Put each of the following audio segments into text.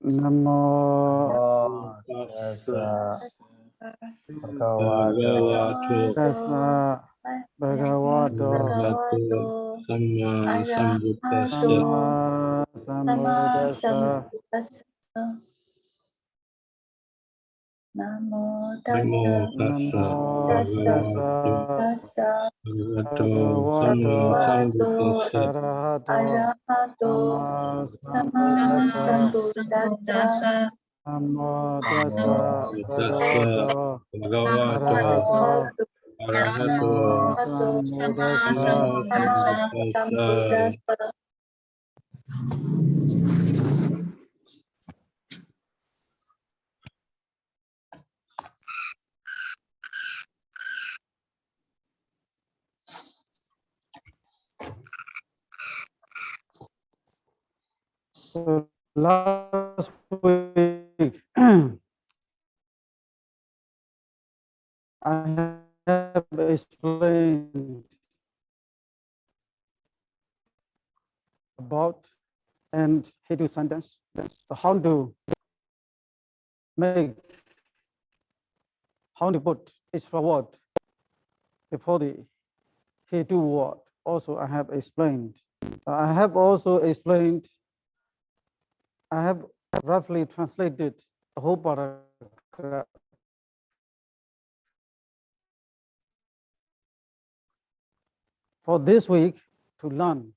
Namo tassa bhagavato tassa bhagavato samma sambuddhassa sambuddhassa Namo namo tassa tassa tassa bhagavato samma bhagavato sambuddhassa arahato arahato samma sambuddhassa sammasambuddhassa namo tassa tassa bhagavato bhagavato arahato arahato sambuddhassa samma sambuddhassa. So last week I have explained about and Hindu sentence, so how to put extra word before the Hindu word. Also, I have explained. I have also explained. I have roughly translated the whole paragraph. For this week, to learn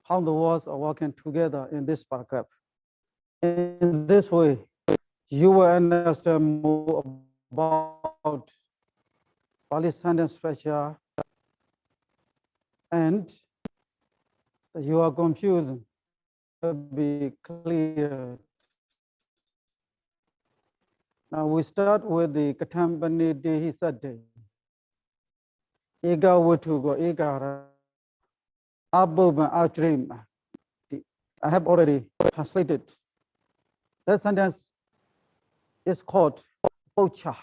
how the words are working together in this paragraph. In this way, you will understand more about Pāḷi sentence structure, and your confusion will be clear. Now we start with the Katambani Dehi Sade. Ega Wutugo Egara Abuban Outrim. I have already translated. That sentence is called Pocha.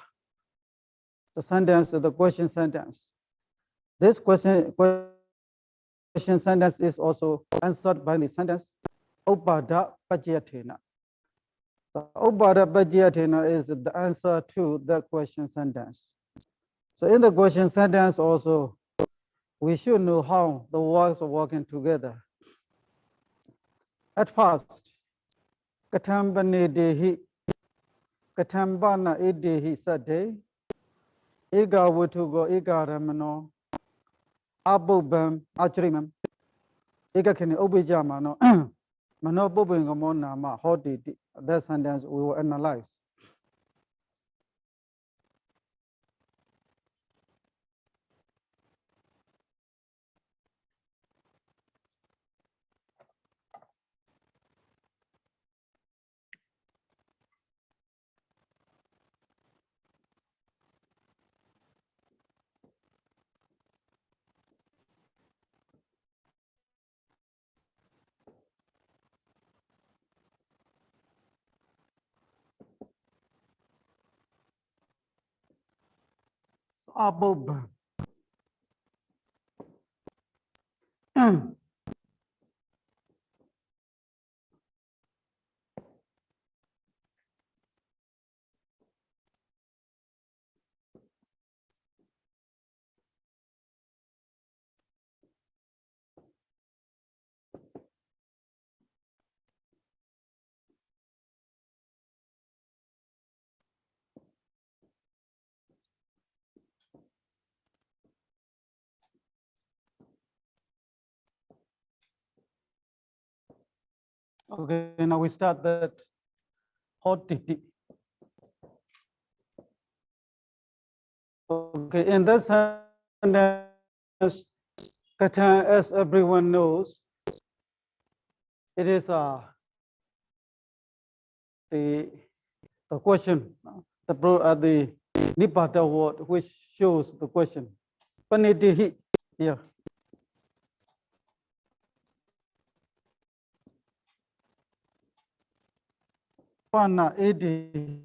The sentence is the question sentence. This question sentence is also answered by the sentence Upada-paṭṭhakathā. The Upada-paṭṭhakathā is the answer to the question sentence. So in the question sentence also, we should know how the words are working together. At first, Katambani Dehi, Katambana Idehi Sade, Ega Wutugo Ega Ramano, Abubam Achrimam, Ega Kini Obijamano, Mano Bubingamona Ma Hoti. That sentence we will analyze. Abubam. Okay, now we start that Hoti. Okay, in that sentence, Katan, as everyone knows, it is the question, the Nipata word which shows the question. Panitihi here. Pana edihi.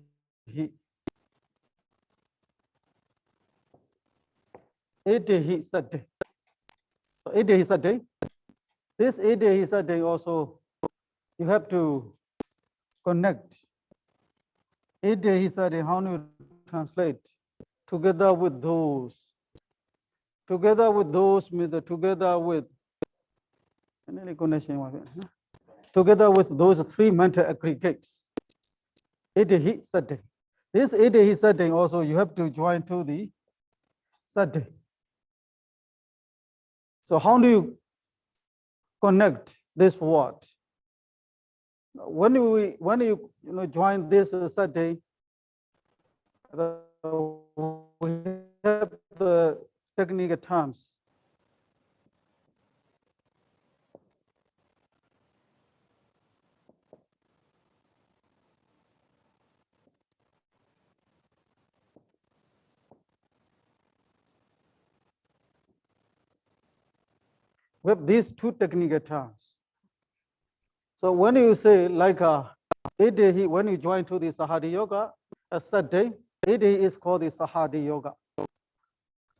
Edihi sate. So edihi sate. This Idehi Saddhi also, you have to connect. Idehi Saddhi, how do you translate? Together with those. Together with those means together with, together with those three mental aggregates. Idehi Saddhi. This Idehi Saddhi also, you have to join to the Saddhi. So how do you connect this word? When you join this Saddhi, we have the technical terms. We have these two technical terms. So when you say like Idehi, when you join to the Sahadi Yoga, a Saddhi, Idehi is called the Sahadi Yoga.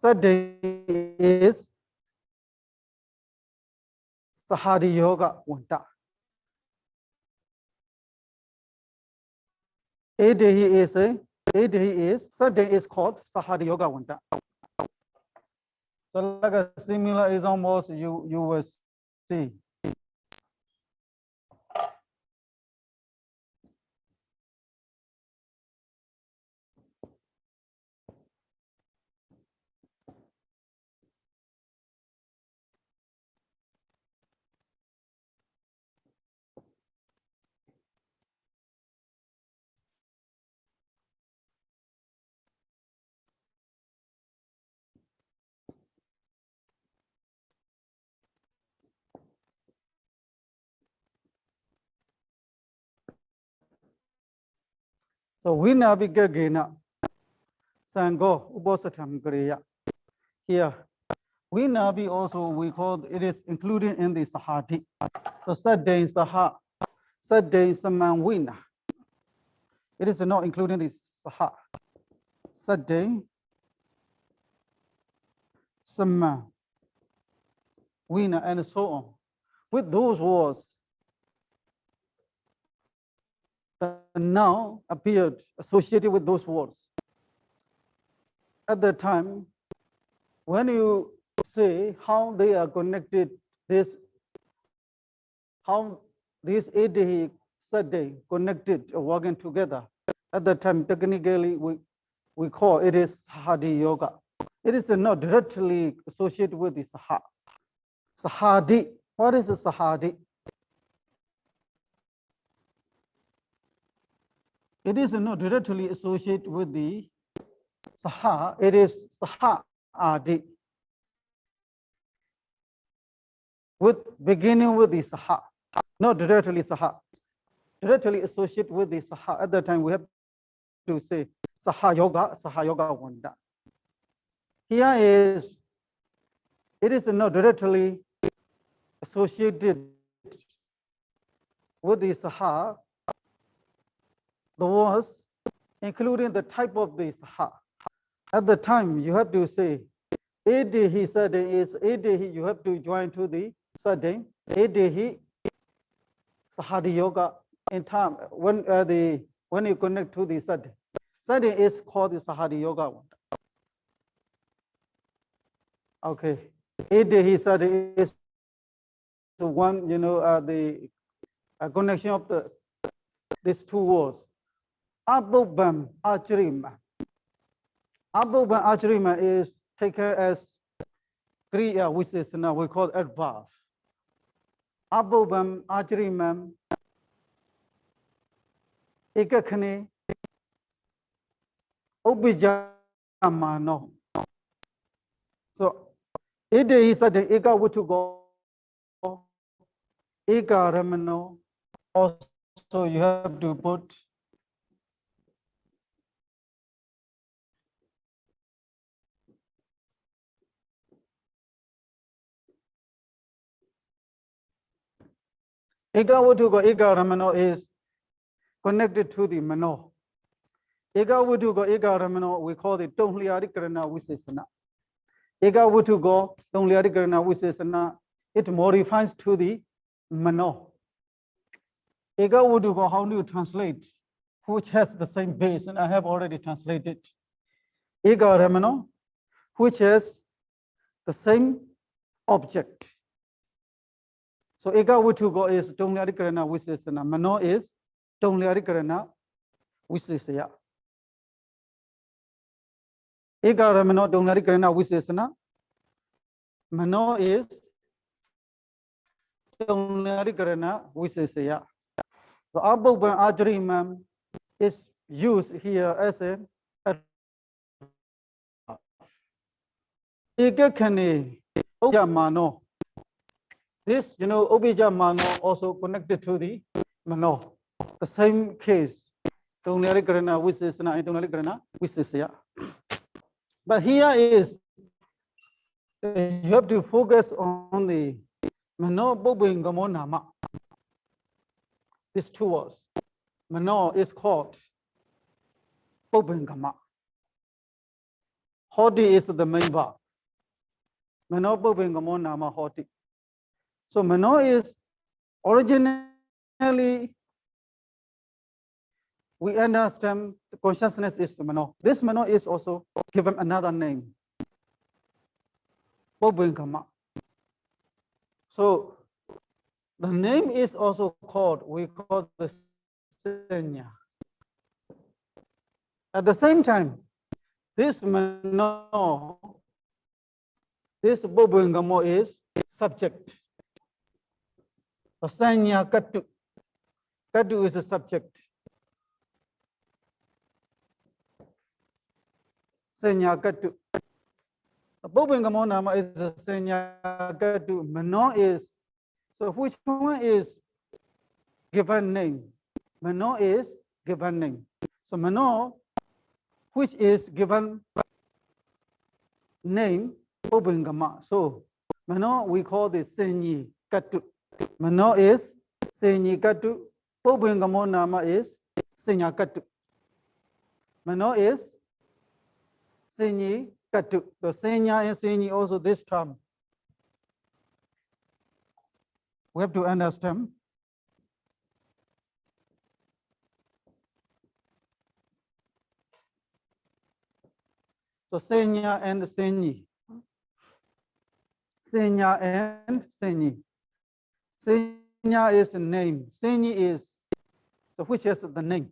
Saddhi is Sahadi Yoga Wanta. Idehi is Saddhi is called Sahadi Yoga Wanta. So like a similar is almost you will see. So we navigate Sango Ubosatam Kriya. Here, we nabi also we call it is included in the Sahati. So Saddhi Saha, Saddhi Samanwina. It is not including the Saha. Saddhi Samanwina and so on. With those words, the noun appeared associated with those words. At that time, when you say how they are connected, how these Idehi Saddhi connected or working together, at that time technically we call it is Sahadi Yoga. It is not directly associated with the Saha. Sahadi, what is a Sahadi? It is not directly associated with the Saha, it is Sahadi. With beginning with the Saha, not directly Saha. Directly associated with the Saha. At that time we have to say Saha Yoga Wanda. Here it is not directly associated with the Saha, the words, including the type of the Saha. At the time, you have to say, Idehi Saddhi is Idehi, you have to join to the Saddhi, Idehi Sahadi Yoga in time, when you connect to the Saddhi. Saddhi is called the Sahadi Yoga. Okay, Idehi Saddhi is the one, the connection of these two words. Abubam Acharima. Abubam Acharima is taken as Kriya, which is now we call adverb. Abubam Acharima Ekakhane Obijamano. So Idehi Saddhi Eka Wutugo Eka Ramano. Also you have to put Eka Wutugo Eka Ramano is connected to the Mano. Eka Wutugo Eka Ramano, we call it Tongliarikarana Visesana. Eka Wutugo Tongliarikarana Visesana it modifies to the mano. Ekawutuko, how do you translate? Which has the same base, and I have already translated. Ekaramano, which has the same object. So ekawutuko is Tongyarikarana Visesana. Mano is Tongyarikarana Visesaya. Ekaramano Tongyarikarana Visesana. Mano is Tongyarikarana Visesaya. So Abhobhan Ajrimam is used here as a Ekakane Mano. This, Obija Mano also connected to the Mano. The same case. Tongyarikarana Visesana and Tongyarikarana Visesaya. But here is, you have to focus on the Mano Bobingamo Nama. These two words. Mano is called Bobingama. Hoti is the main verb. Mano Bobingamo Nama Hoti. So Mano is originally, we understand the consciousness is Mano. This Mano is also given another name. Bobingama. So the name is also called, we call the Senya. At the same time, this Mano, this Bobingamo is subject. The Senya Katu. Katu is a subject. Senya Katu. The Bobingamo Nama is a Senya Katu. Mano is, so which one is given name? Mano is given name. So Mano, which is given name, Bobingama. So Mano, we call this Senyi Katu. Mano is Senyi Katu. Bobingamo Nama is Senya Katu. Mano is Senyi Katu. The Senya and Senyi also this term. We have to understand. So Senya and Senyi. Senya and Senyi. Senya is a name. Senyi is, so which is the name?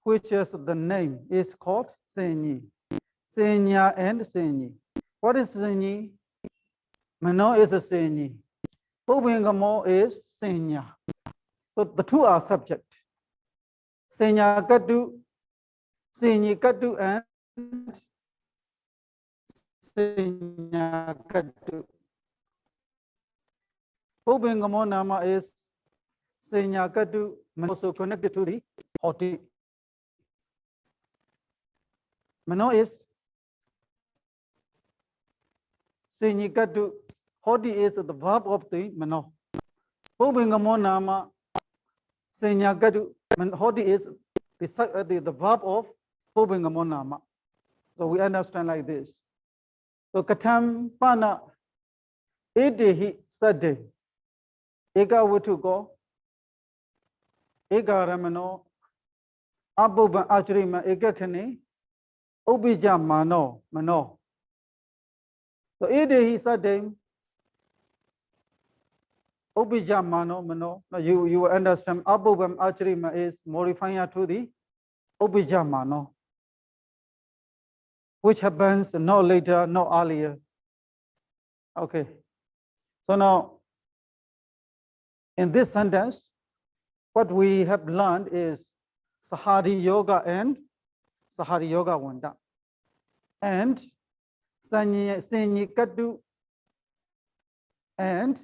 Which is the name is called Senyi. Senya and Senyi. What is Senyi? Mano is a Senyi. Bobingamo is Senya. So the two are subject. Senya Katu, Senyi Katu, and Senya Katu. Bobingamo Nama is Senya Katu, also connected to the Hoti. Mano is Senyi Katu. Hoti is the verb of the Mano. Bobingamo Nama Senya Katu. Hoti is the verb of Bobingamo Nama. So we understand like this. So Katam Pana Edehi Sade Eka Wutuko Eka Ramano Abuban Achrima Eka Kane Obija Mano Mano. So Edehi Sade Obija Mano Mano. Now you will understand Abuban Achrima is modifying to the Obija Mano, which happens no later, no earlier. Okay. So now, in this sentence, what we have learned is Sahari Yoga and Sahari Yoga Wanda. And Senyi Katu and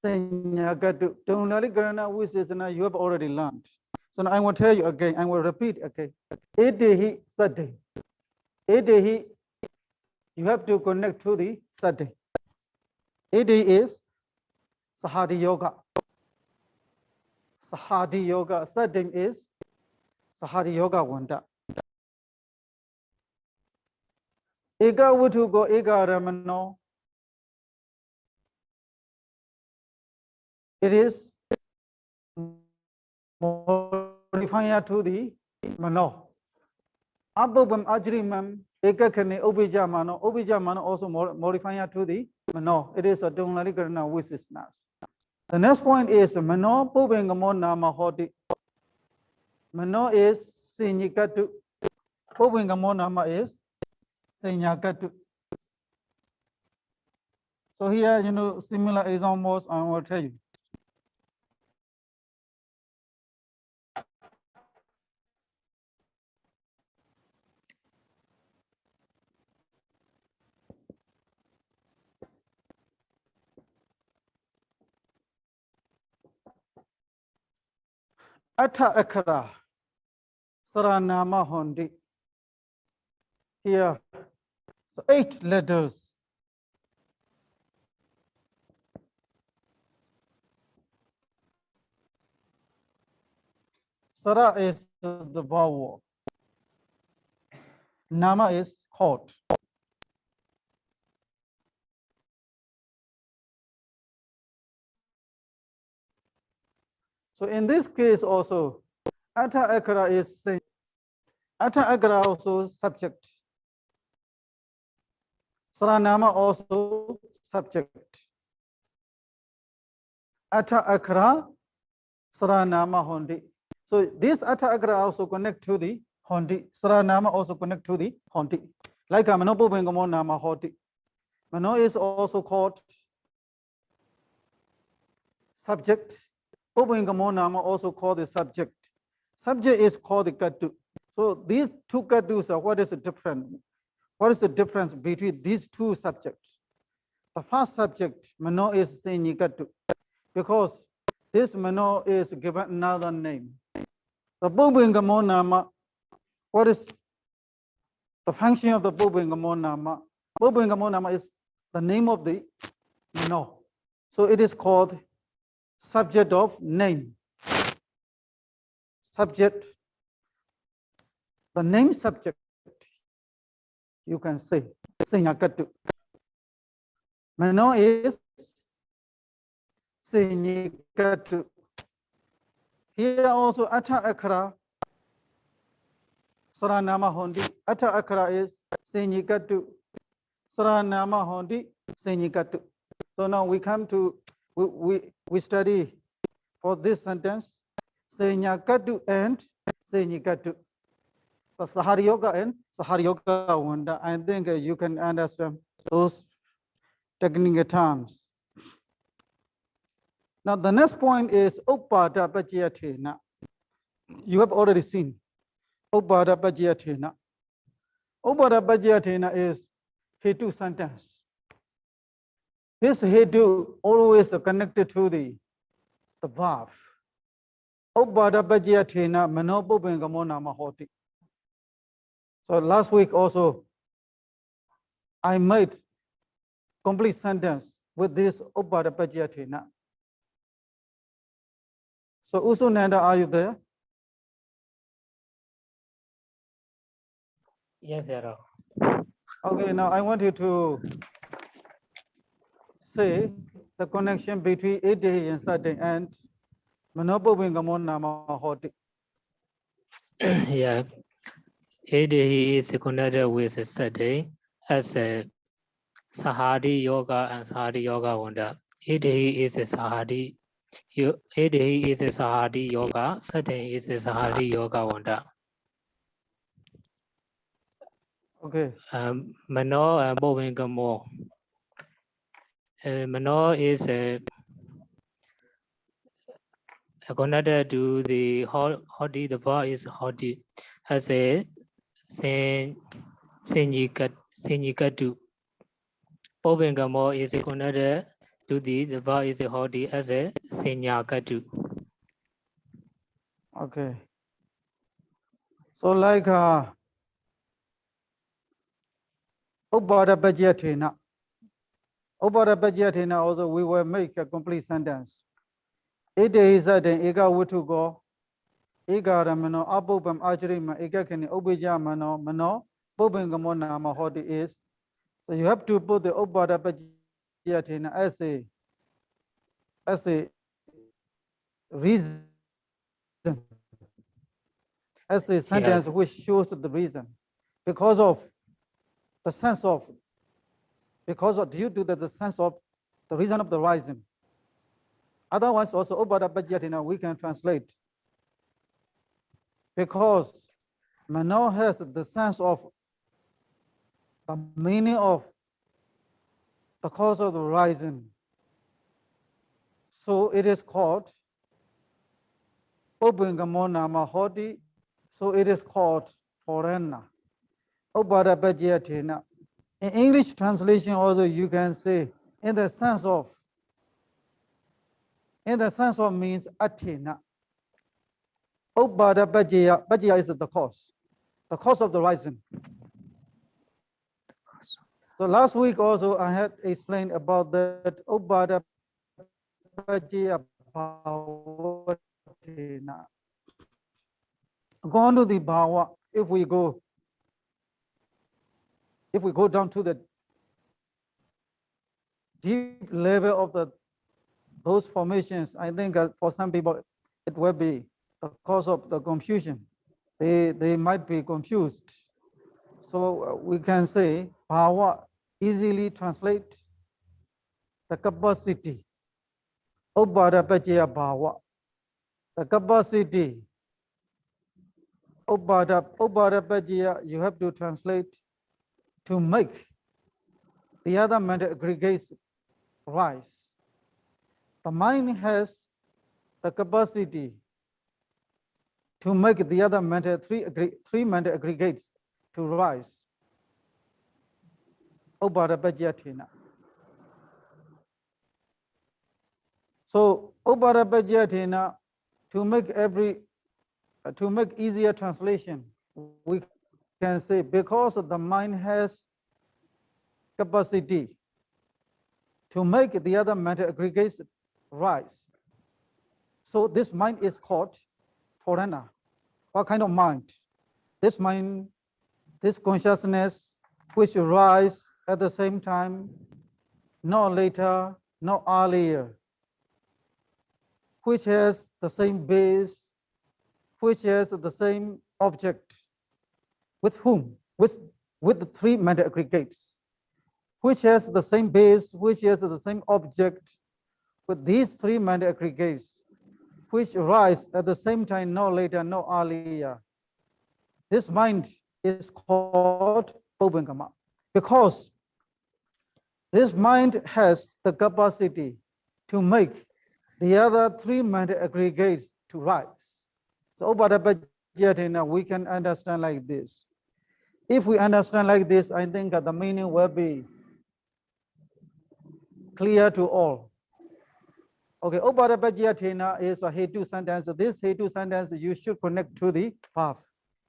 Senya Katu. Tongyarikarana Visesana you have already learned. So now I will tell you again, I will repeat again. Edehi Sade. Edehi, you have to connect to the Sade. Edehi is Sahadi Yoga. Sahadi Yoga. Sade is Sahadi Yoga Wanda. Ega Wutuko Ega Ramano it is modifier to the mano. Abobam ajrimam ekakane obijamano. Obijamano also modifier to the mano. It is a donalikarana which is nas. The next point is mano pobengamo nama hoti. Mano is sinyikatu. Pobengamo nama is sinyakatu. So here, similar examples I will tell you. Atha akara saranama hondi. Here, so 8 letters. Sara is the vowel. Nama is hot. So in this case also, Atha akara is saying, Atha akara also subject. Saranama also subject. Atha akara saranama hondi. So this Atha akara also connect to the hondi. Saranama also connect to the hondi. Like a mano bengamo nama hoti. Mano is also called subject. Bengamo nama also called the subject. Subject is called the katu. So these two katus are what is the difference? What is the difference between these two subjects? The first subject, mano, is sinyikatu, because this mano is given another name. The bhagamo nama, what is the function of the bhagamo nama? Bhagamo nama is the name of the mano. So it is called subject of name. Subject, the name subject, you can say, sinyakatu. Mano is sinyikatu. Here also Atha akara saranama hondi. Atha akara is sinyikatu. Saranama hondi sinyikatu. So now we come to, we study for this sentence, sinyakatu and sinyikatu. The Sahara Yoga and Sahara Yoga wanda. I think you can understand those technical terms. Now the next point is Upadapajyathena. You have already seen Upadapajyathena. Upadapajyathena is Hetu sentence. This Hetu always connected to the verb. Upadapajyathena manopo bengamo nama hoti. So last week also, I made complete sentence with this Upadapajyathena. So Usunanda, are you there? Yes, Sayadaw. Okay, now I want you to say the connection between Ede and Sade and Manopo Bingamon Nama Hoti. Yeah. Ede is connected with Saturday as a Sahadi Yoga and Sahadi Yoga wanda. Ede is a Sahadi. Ede is a Sahadi Yoga. Saturday is a Sahadi Yoga wanda. Okay. Mano and Bovingamo. Mano is connected to the Hoti. The bar is Hoti as a Sinyikatu. Bovingamo is connected to the bar is Hoti as a Sinyakatu. Okay. So like Upadapajyathena. Upadapajyathena also we will make a complete sentence. Ede is Sade Ega Wutugo. Ega Ramano Abubam Ajrima Ega Kani Obijamano Mano Bobingamona Mahodi is. So you have to put the Upadapajyathena as a reason as a sentence Yes. which shows the reason because of the sense of, due to the sense of the reason of the rising. Otherwise also Upadapajyatina we can translate because Mano has the sense of the meaning of the cause of the rising. So it is called Ubingamo Mahodi, so it is called foreigner. Upadapajyatina. In English translation also you can say in the sense of means atina. Upadapajya, Pajya is the cause of the rising. So last week also I had explained about that Upadapajya bhavatina. Going to the bhava, if we go down to the deep level of those formations, I think for some people it will be the cause of the confusion. They might be confused. So we can say bhava easily translate the capacity. Upadapajya bhava, the capacity. Upadapajya you have to translate to make the other mental aggregates rise. The mind has the capacity to make the other mental three mental aggregates to rise. Upadapajyatina. So Upadapajyatina, to make easier translation, we can say because the mind has capacity to make the other mental aggregates rise. So this mind is called foreigner. What kind of mind? This mind, this consciousness, which rise at the same time, no later, no earlier, which has the same base, which has the same object, with whom? With the three mental aggregates, which has the same base, which has the same object, with these three mental aggregates, which rise at the same time, no later, no earlier. This mind is called Ubingama because this mind has the capacity to make the other three mental aggregates to rise. So Upadapajyatina we can understand like this. If we understand like this, I think that the meaning will be clear to all. Okay, Upadapajyatina is a hetu sentence. So this hetu sentence you should connect to the verb.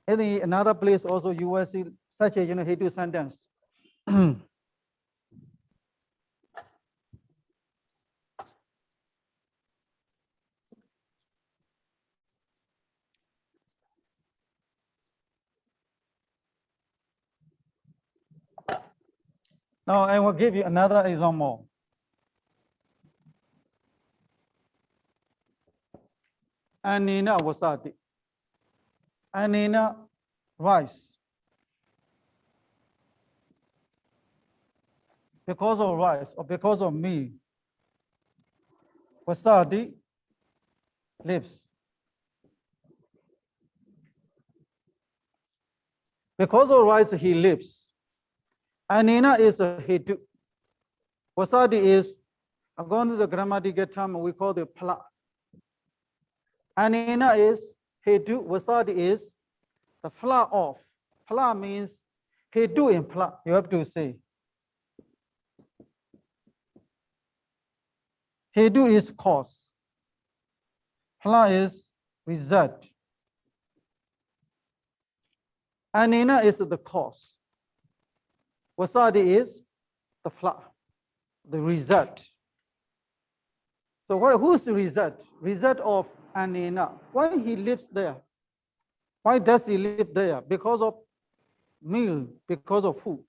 In another place also you will see such a hetu sentence. Now I will give you another example. Anina vasati. Anina rise. Because of rise or because of me. Vasati lives. Because of rise he lives. Anina is a hetu. Vasati is, according to the grammatical term, we call it pla. Anina is hetu. Vasati is the fla of. Pla means hetu in pla. You have to say. Hetu is cause. Pla is result. Anina is the cause. Vasati is the fla, the result. So who's the result? Result of Anina. Why he lives there? Why does he live there? Because of meal, because of food.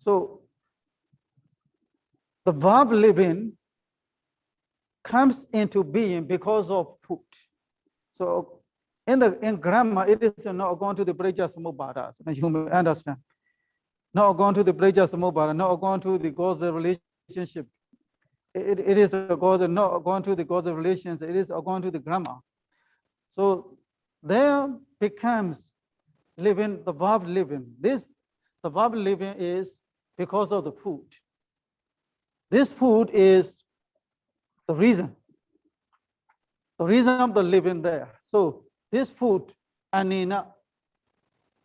So the verb living comes into being because of food. So in grammar, it is not going to the Breja Samubhara, so you may understand. Not going to the Breja Samubhara, not going to the causal relationship. It is not going to the causal relations, it is going to the grammar. So there becomes living, the verb living. The verb living is because of the food. This food is the reason of the living there. So this food, anina,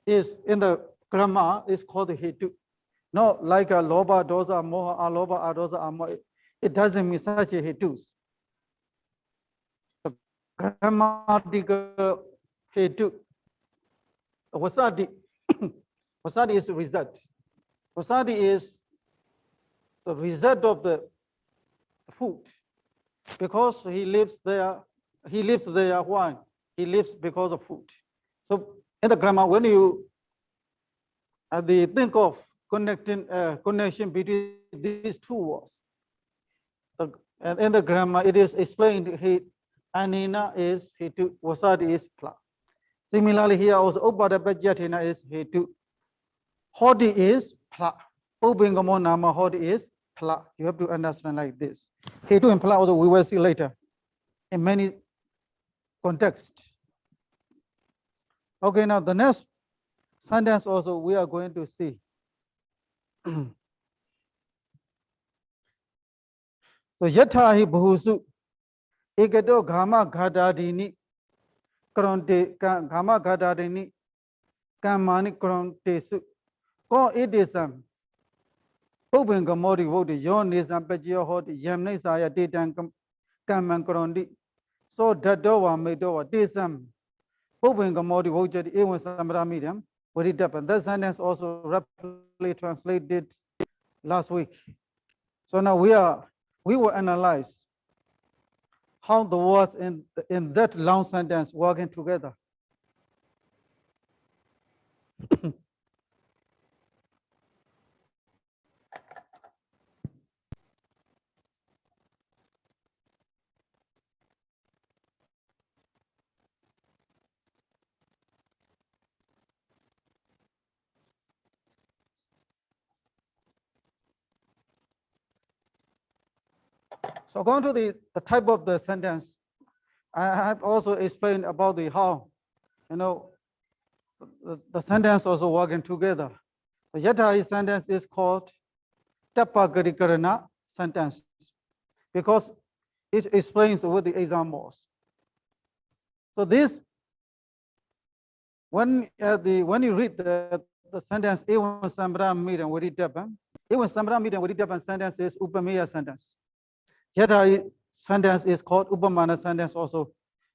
is in the grammar is called the hetu. Not like a loba, dosa, moha, aloba, adosa, amo. It doesn't mean such a hetus. The grammatical hetu. Wasadi. Wasadi is the result. Wasadi is the result of the food. Because he lives there, why? He lives because of food. So in the grammar, when you think of connection between these two words, and in the grammar, it is explained, anina is hetu, wasadi is pla. Similarly, here also, upada pajatina is hetu, hodi is pla. Ubingamo nama hodi is pla. You have to understand like this. Hetu and pla also we will see later in many contexts. Okay, now the next sentence also we are going to see. So yathahi bhusu ekado gama ghadadini kronte gama ghadadini kamani krontesu ko idesam Open Gamori vote yon nisam pejio hot yamne saya detan kaman krondi. So dadowa medowa desam Open Gamori voted even samra medium. What it happened? That sentence also rapidly translated last week. So now we will analyze how the words in that long sentence working together. So going to the type of the sentence, I have also explained about the how, the sentence also working together. The Yathahi sentence is called Tapagarikarana sentence because it explains what the exam was. So this, when you read the sentence, even Samra Midam Wadidapan, even Samra Midam Wadidapan sentence is Upamaya sentence. Yathahi sentence is called Upamana sentence also.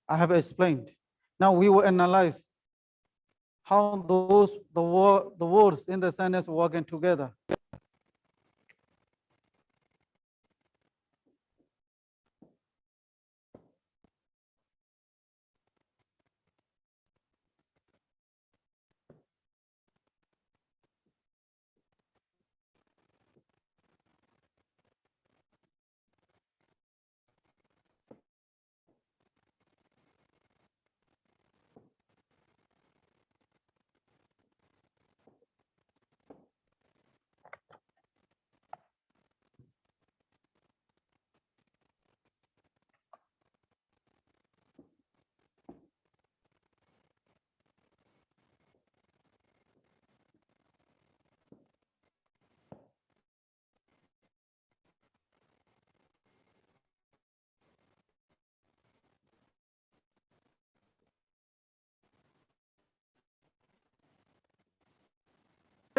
I have explained. Now we will analyze how the words in the sentence working together.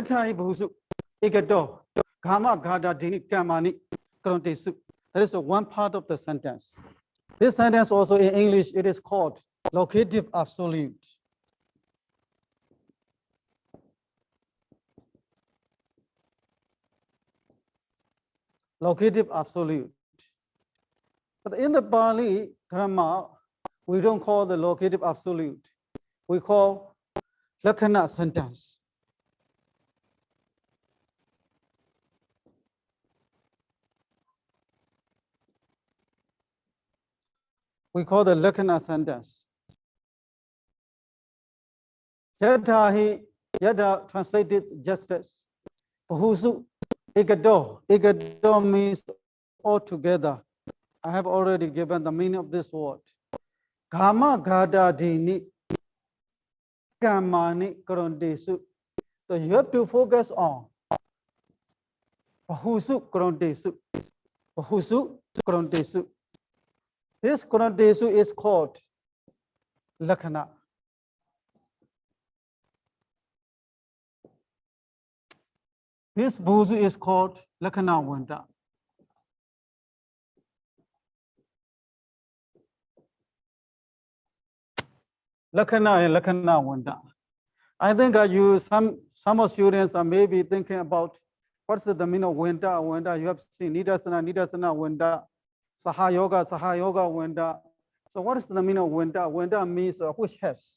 That is one part of the sentence. This sentence also in English, it is called locative absolute. Locative absolute. But in the Pāļi grammar, we don't call the locative absolute. We call Lakhana sentence. we call the Lakkhana sentence. Yada translated justice. Bhahusu ekado. Ekado means all together. I have already given the meaning of this word. Kama gada dini. Kamani karondesu. So you have to focus on Bhahusu karondesu. Bhahusu karondesu. This karondesu is called Lakkhana. This bhusu is called Lakkhana Vanda. Lakkhana and Lakkhana Vanda. I think some of students are maybe thinking about what's the meaning of Vanda. Vanda, you have seen Nidasana Vanda, Saha Yoga Vanda. So what is the meaning of Vanda? Vanda means which has.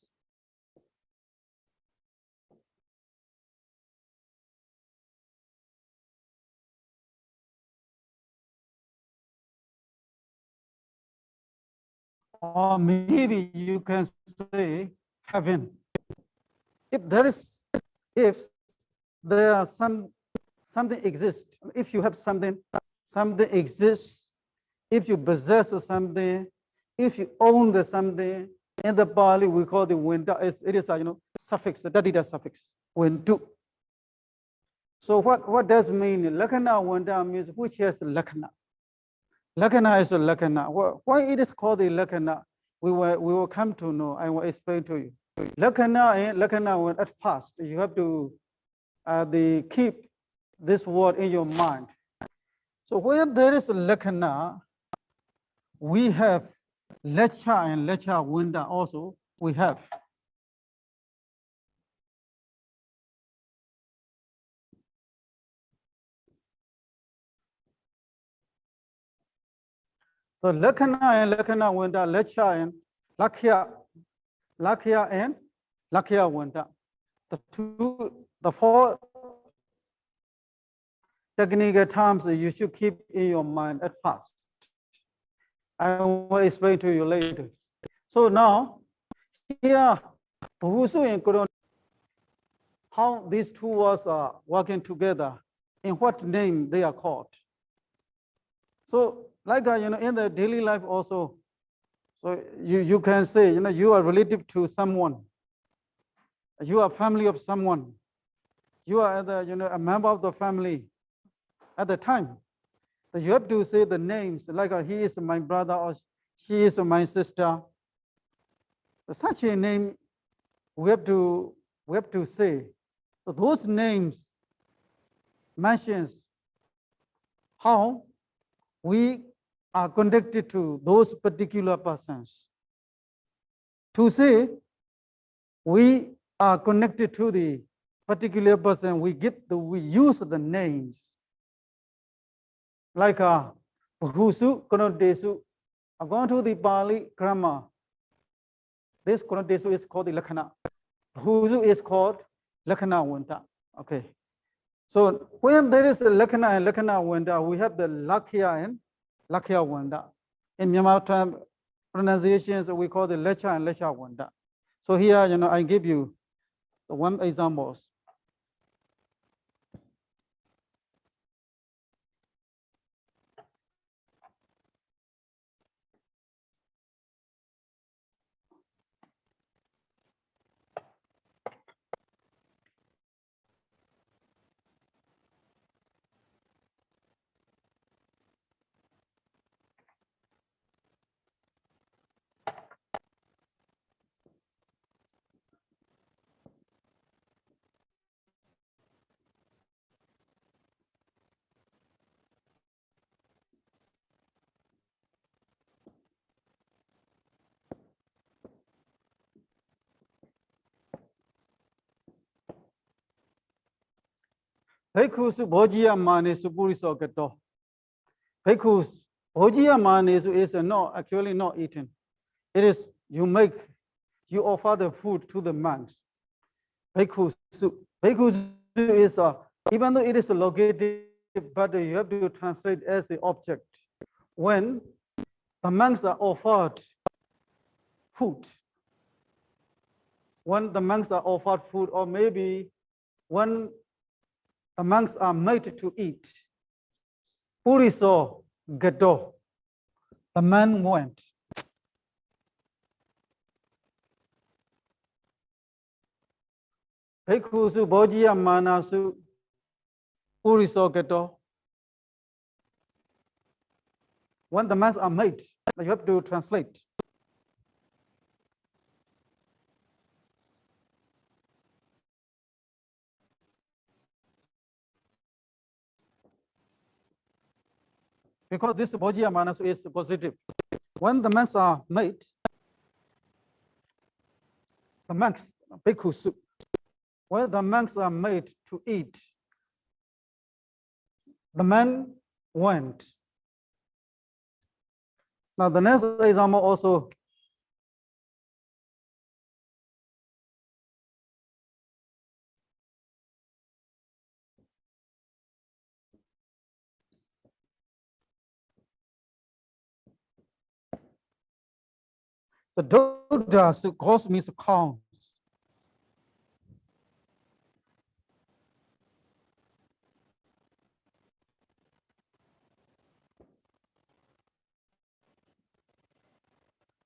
Or maybe you can say heaven. If there are something exists, if you have something exists, if you possess something, if you own the something, in the Pāļi we call the Vanda. It is a suffix, the dadida suffix, Vendu. So what does mean? Lakkhana Vanda means which has Lakkhana. Lakkhana is a Lakkhana. Why it is called the Lakkhana? We will come to know. I will explain to you. Lakkhana and Lakkhana, at first you have to keep this word in your mind. So where there is a Lakkhana, we have Lecha and Lecha Vanda also. We have. So Lakkhana and Lakkhana Vanda, Lecha and Lakhya and Lakhya Vanda. The four technical terms you should keep in your mind at first. I will explain to you later. So now, here, Bhusu and Koron, how these two words are working together, in what name they are called. So, like in the daily life also, so you can say you are relative to someone, you are family of someone, you are a member of the family. At the time, so you have to say the names, like he is my brother or she is my sister. Such a name we have to say. So those names mentions how we are connected to those particular persons. To say we are connected to the particular person, we use the names. Like Bhusu, Konodesu. According to the Pāļi grammar, this Konodesu is called the Lakkhana. Bhusu is called Lakkhana Vanda. Okay. So when there is a Lakkhana and Lakkhana Vanda, we have the Lakhya and Lakhya Vanda. In Myanmar term pronunciations, we call the Lecha and Lecha Vanda. So here, I give you one example. Bhikkhus bhojiya manesu puriso gato. Bhikkhus bhojiya manesu is actually not eaten. It is you offer the food to the monks. Bhikkhus is even though it is located, but you have to translate as an object. When the monks are offered food. When the monks are offered food, or maybe when the monks are made to eat. Puriso Gado, the man went. Bhikkhusu Bhojiya Manasu Puriso Gado. When the monks are made, you have to translate. Because this Bhojiya Manasu is positive. When the monks are made, the monks, bhikkhusu, when the monks are made to eat, the man went. Now the next example also. The dodas cause means counts.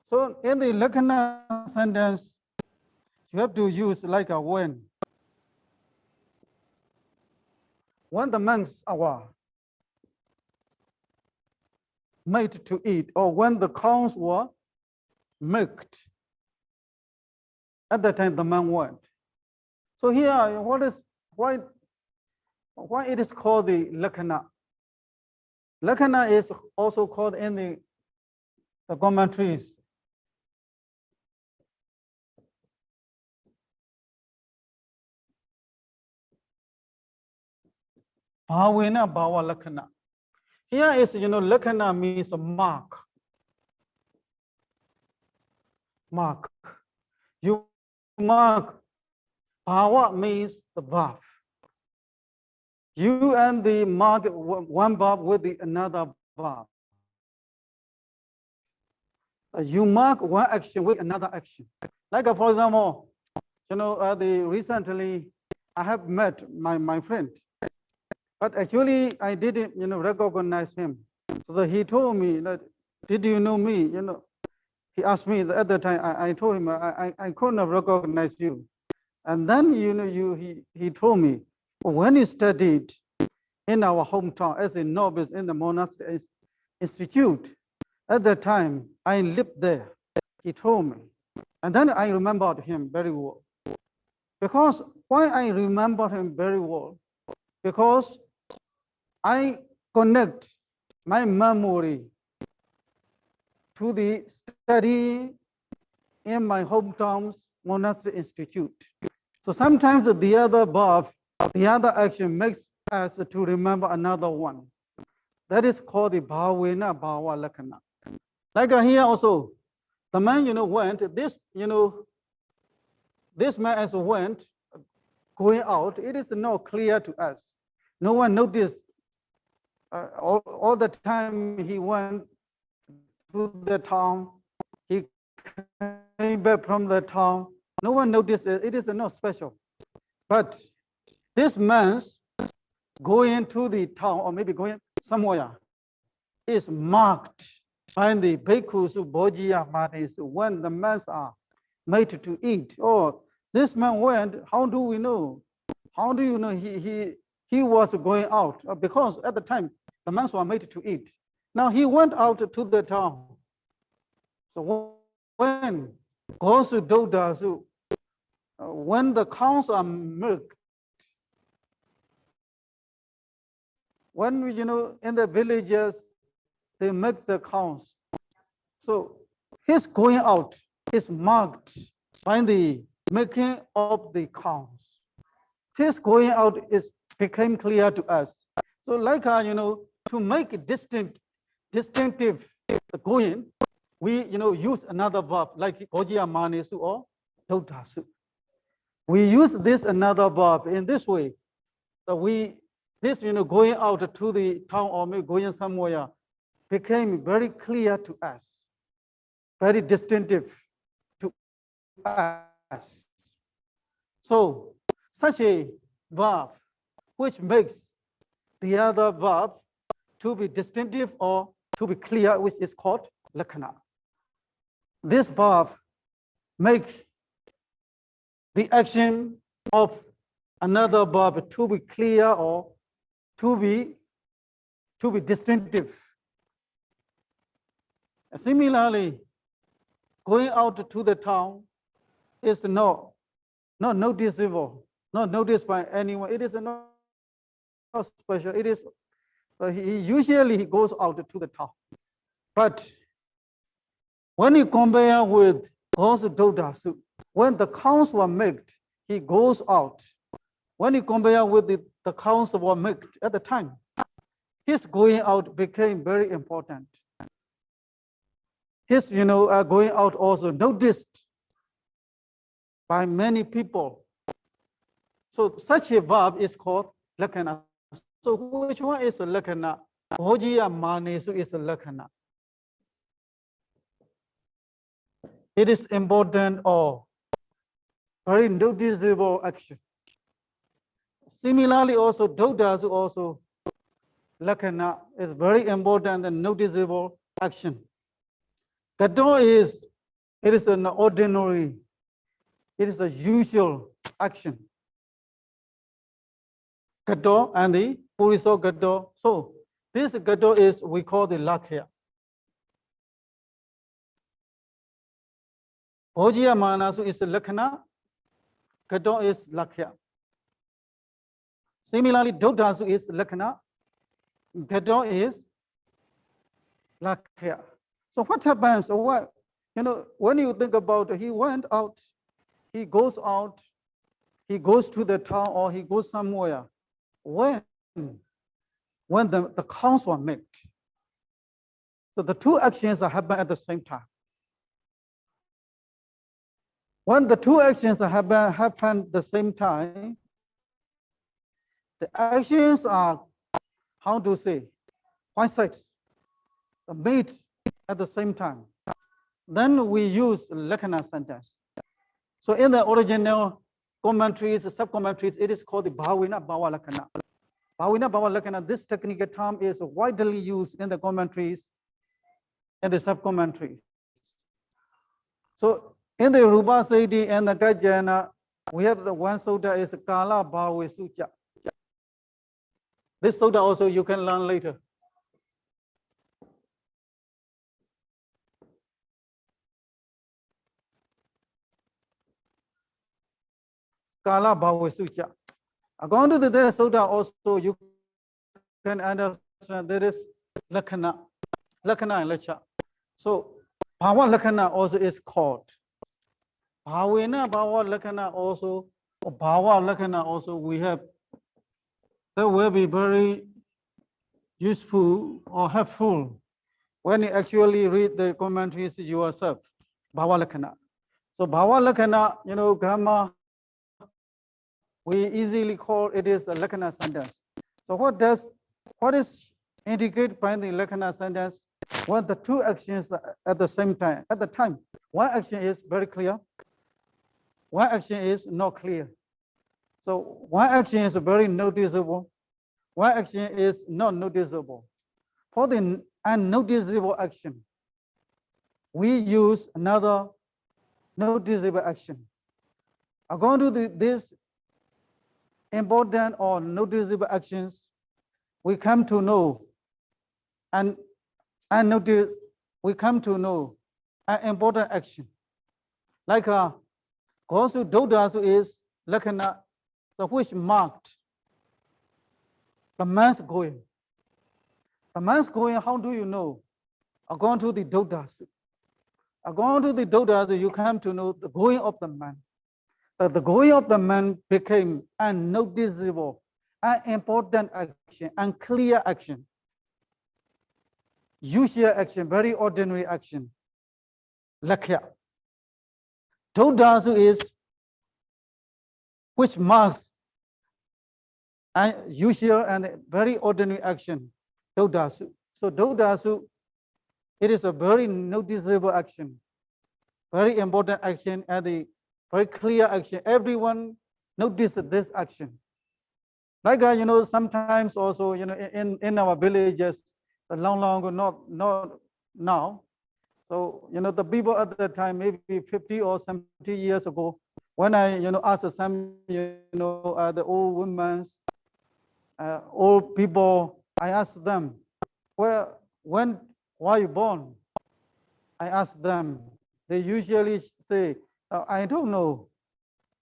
So in the Lakkhana sentence, you have to use like a when. When the monks are made to eat, or when the cows were milked, at that time the man went. So here, why it is called the Lakkhana? Lakkhana is also called in the commentaries Bhavena Bhava Lakkhana. Here is, Lakkhana means a mark. Mark. You mark. Bhava means the verb. You and the mark one verb with another verb. You mark one action with another action. Like for example, recently I have met my friend, but actually I didn't recognize him. So that he told me that, did you know me? He asked me at the time. I told him I couldn't recognize you. And then he told me, when you studied in our hometown as a novice in the monastery institute, at that time I lived there. He told me, and then I remembered him very well. Because why I remember him very well? Because I connect my memory to the study in my hometown's monastery institute. So sometimes the other verb, the other action makes us to remember another one. That is called the Bhavena Bhava Lakkhana. Like here also, the man went, this man as went, going out, it is not clear to us. No one noticed all the time he went to the town, he came back from the town. No one noticed it. It is not special. But this man going to the town, or maybe going somewhere, is marked by the bhikkhus bhojiya manis when the men are made to eat. Oh, this man went, how do we know? How do you know he was going out? Because at the time, the men were made to eat. Now he went out to the town. So when goes to dodas, when the cows are milked, when in the villages they milk the cows, so his going out is marked by the milking of the cows. His going out became clear to us. So like to make it distinctive going, we use another verb like bhojiya manesu or dodasu. We use this another verb in this way. So going out to the town or maybe going somewhere became very clear to us, very distinctive. S. So such a verb which makes the other verb to be distinctive or to be clear, which is called lakhana. This verb make the action of another verb to be clear or to be distinctive. Similarly, going out to the town is not noticeable, not noticed by anyone. It is not special. It is he usually goes out to the town. But when you compare with gosu dodasu, when the counts were made, he goes out. When you compare with the counts were made at the time, his going out became very important. His going out also noticed by many people. So such a verb is called lakhana. So which one is a lakhana? Bhojiya manesu is a lakhana. It is important or very noticeable action. Similarly, also dodasu also lakhana is very important and noticeable action. Gato is an ordinary, it is a usual action. Gato and the puriso gato. So this gato is we call the lakhya. Bhojiya manasu is lakhana, gato is lakhya. Similarly, dodasu is lakhana, gato is lakhya. So what happens? When you think about he went out, he goes out, he goes to the town or he goes somewhere. When the counts were made. So the two actions happen at the same time. When the two actions happen at the same time, the actions are, how to say, coincides, made at the same time. Then we use lakhana sentence. So in the original commentaries, sub-commentaries, it is called the bhavina bhava lakhana. Bhavina bhava lakhana, this technical term is widely used in the commentaries and the sub-commentaries. So in the Rupa Siddhi and the Gajjana, we have the one sutta is Kala Bhave Sutta. This sutta also you can learn later. Kala Bhave Sutta. According to this sutta also you can understand there is lakhana and lacha. So bhava lakhana also is called. Bhavena bhava lakhana also, or bhava lakhana also we have. That will be very useful or helpful when you actually read the commentaries yourself. Bhava lakhana. So bhava lakhana, grammar, we easily call it is a lakhana sentence. So what is indicated by the lakhana sentence? When the two actions are at the same time, at the time, one action is very clear, one action is not clear. So one action is very noticeable, one action is not noticeable. For the unnoticeable action, we use another noticeable action. According to this important or noticeable actions, we come to know we come to know an important action. Like gosu dodasu is lakhana, so which marked the man's going. The man's going, how do you know? According to the dodasu. According to the dodasu, you come to know the going of the man. That the going of the man became unnoticeable, an important action, unclear action, usual action, very ordinary action. Lakhya. Dodasu is which marks an usual and very ordinary action. Dodasu. So dodasu, it is a very noticeable action. very important action and the very clear action. Everyone notices this action. Like, sometimes also, in our villages, long ago, not now. So, the people at that time, maybe 50 or 70 years ago, when I, asked some, the old women, old people, I asked them, why are you born? I asked them. They usually say, I don't know.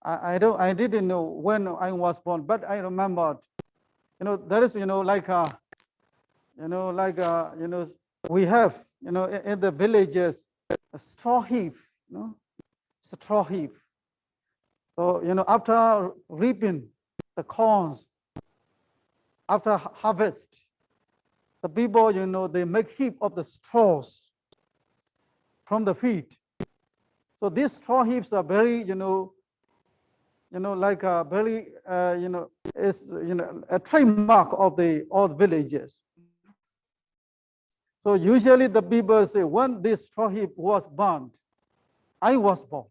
I didn't know when I was born, but I remembered. There is, we have, in the villages, a straw heap, straw heap. So, after reaping the corns, after harvest, the people, they make heap of the straws from the feet. So these straw heaps are very, like a very, is, a trademark of the old villages. So usually the people say, when this straw heap was burned, I was born.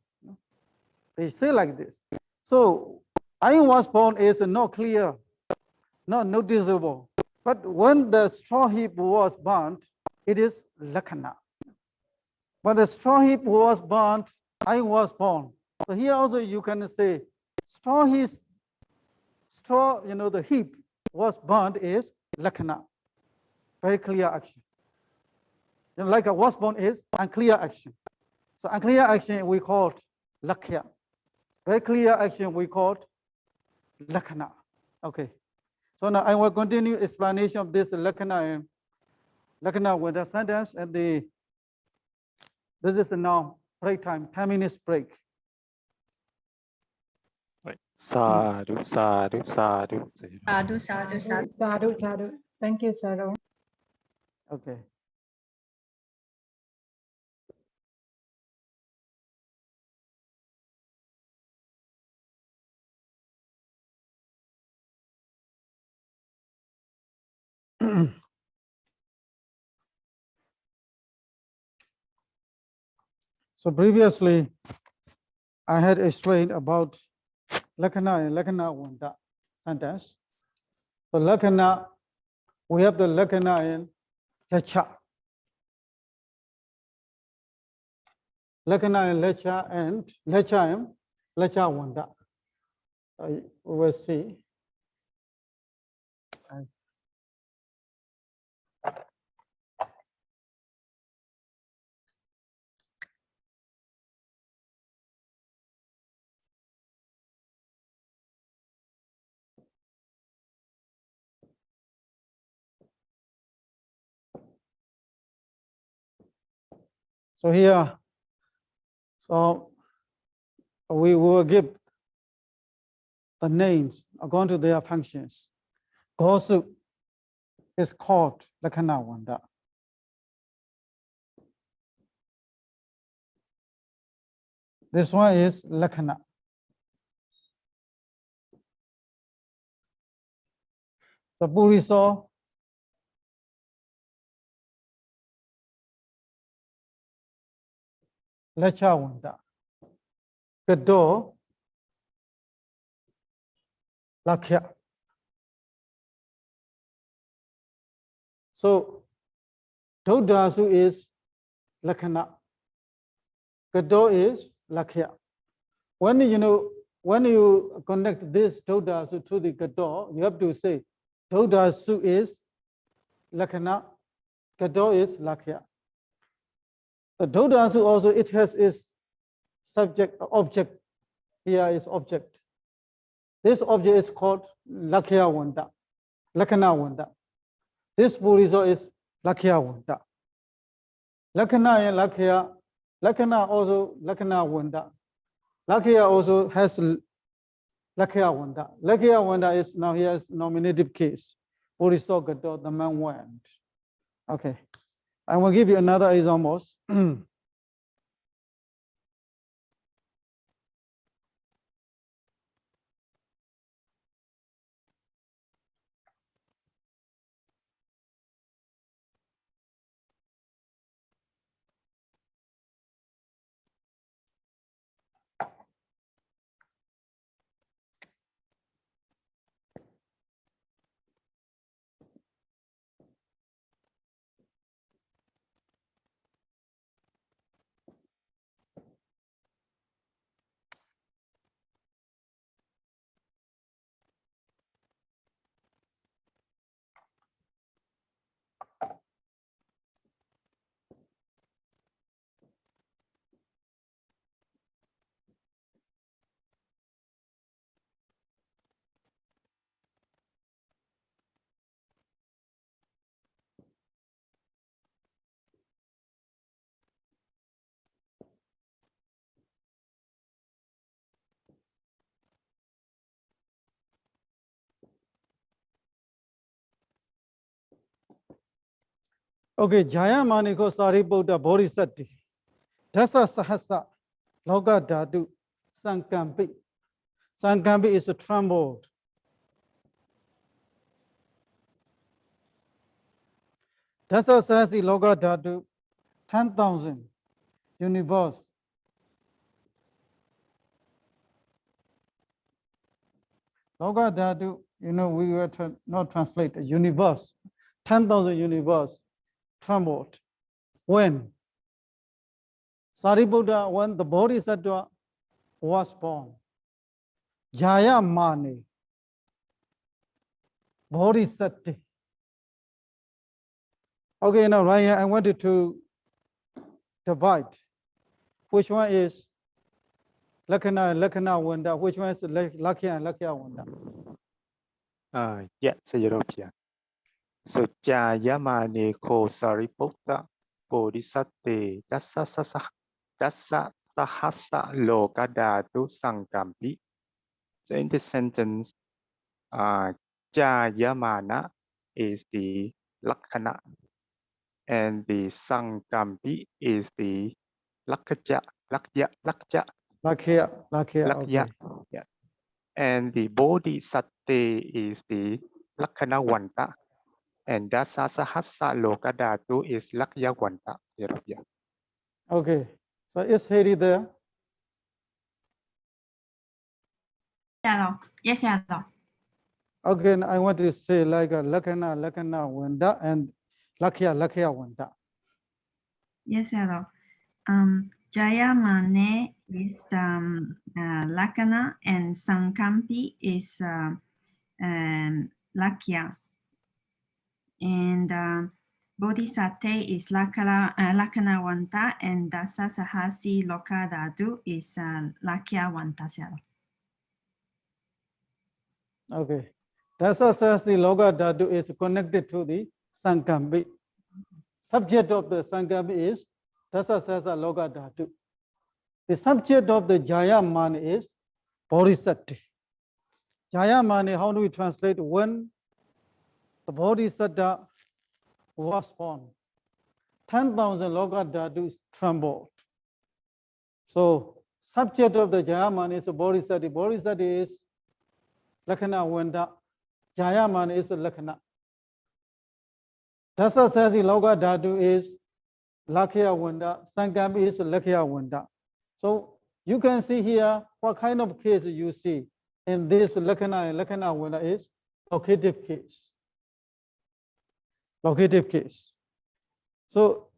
They say like this. So I was born is not clear, not noticeable. But when the straw heap was burnt, it is lakkhana. When the straw heap was burnt, I was born. So here also you can say straw, the heap was burnt is lakkhana. Very clear action. Like a was born is unclear action. So unclear action we call lakhya. Very clear action we call lakkhana. Okay. So now I will continue explanation of this lakkhana with the sentence and this is now break time, 10 minutes break. Right. Sadhu, sadhu, sadhu. Sadhu, sadhu, sadhu. Sadhu, sadhu. Thank you, Sadhu. Okay. So previously, I had explained about lakkhana and lakkhana wanda sentence. So lakkhana, we have the lakkhana in lecha. Lakkhana in lecha and lecha wanda. We will see. So here, so we will give the names according to their functions. Gosu is called lakkhana wanda. This one is lakkhana. The puriso, lecha wanda. Gado, lakhya. So Dodasu is lakkhana. Gado is lakhya. When you connect this Dodasu to the Gado, you have to say Dodasu is lakkhana, Gado is lakhya. The Dodasu also it has its subject object. Here is object. This object is called lakhya wanda, lakkhana wanda. This puriso is lakhya wanda. Lakkhana and lakhya, lakkhana also lakkhana wanda. Lakhya also has lakhya wanda. Lakhya wanda is now here is nominative case. Puriso gado, the man went. Okay. I will give you another examples. Okay, Jayamani ko Sariputta Bodhisattva. Dasa Sahasa Loka Dhatu Sankampi. Sankampi is a trembled. Dasa Sahasi Loka Dhatu 10,000 universe. Loka Dhatu, you know, we were not translate universe. 10,000 universe trembled. When? Sariputta, when the Bodhisattva was born. Jayamani Bodhisattva. Okay, now right here I wanted to divide. Which one is Lakkhana and Lakkhana Wanda? Which one is Lakkhya and Lakkhya Wanda? Yeah, Sayadaw. So Jayamane ko Sariputta Bodhisattva dasa sahasa loka dhatu sankampi. So in this sentence, Jayamana is the Lakkhana and the Sankampi is the Lakkhya. Lakkhya, Lakkhya. okay. Yeah. And the Bodhisattva is the Lakkhana Wanta. And Dasa Sahasa Loka Dhatu is Lakkhya Wanta. Yeah. Okay, so is Heri there? Yes, Sayadaw. Okay, and I want to say like a Lakkhana Wanda and Lakkhya Wanda. Yes, Sayadaw. Jayamane is Lakkhana and Sankampi is Lakkhya. And Bodhisattva is Lakkhana Wanta and Dasa Sahasi Loka Dhatu is Lakkhya Wanta, Sayadaw. Okay. Dasa Sahasi Loka Dhatu is connected to the Sankampi. Subject of the Sankampi is Dasa Sahasa Loka Dhatu. The subject of the Jayamani is Bodhisattva. Jayamani, how do we translate? When the Bodhisattva was born, 10,000 Loka Dhatu trembled. So, subject of the Jayamani is a Bodhisattva. Bodhisattva is Lakkhana Wanda. Jayamani is a Lakkhana. Dasa Sahasi Loka Dhatu is Lakkhya Wanda. Sankampi is Lakkhya Wanda. So you can see here what kind of case you see in this Lakkhana and Lakkhana Wanda is locative case. Locative case. So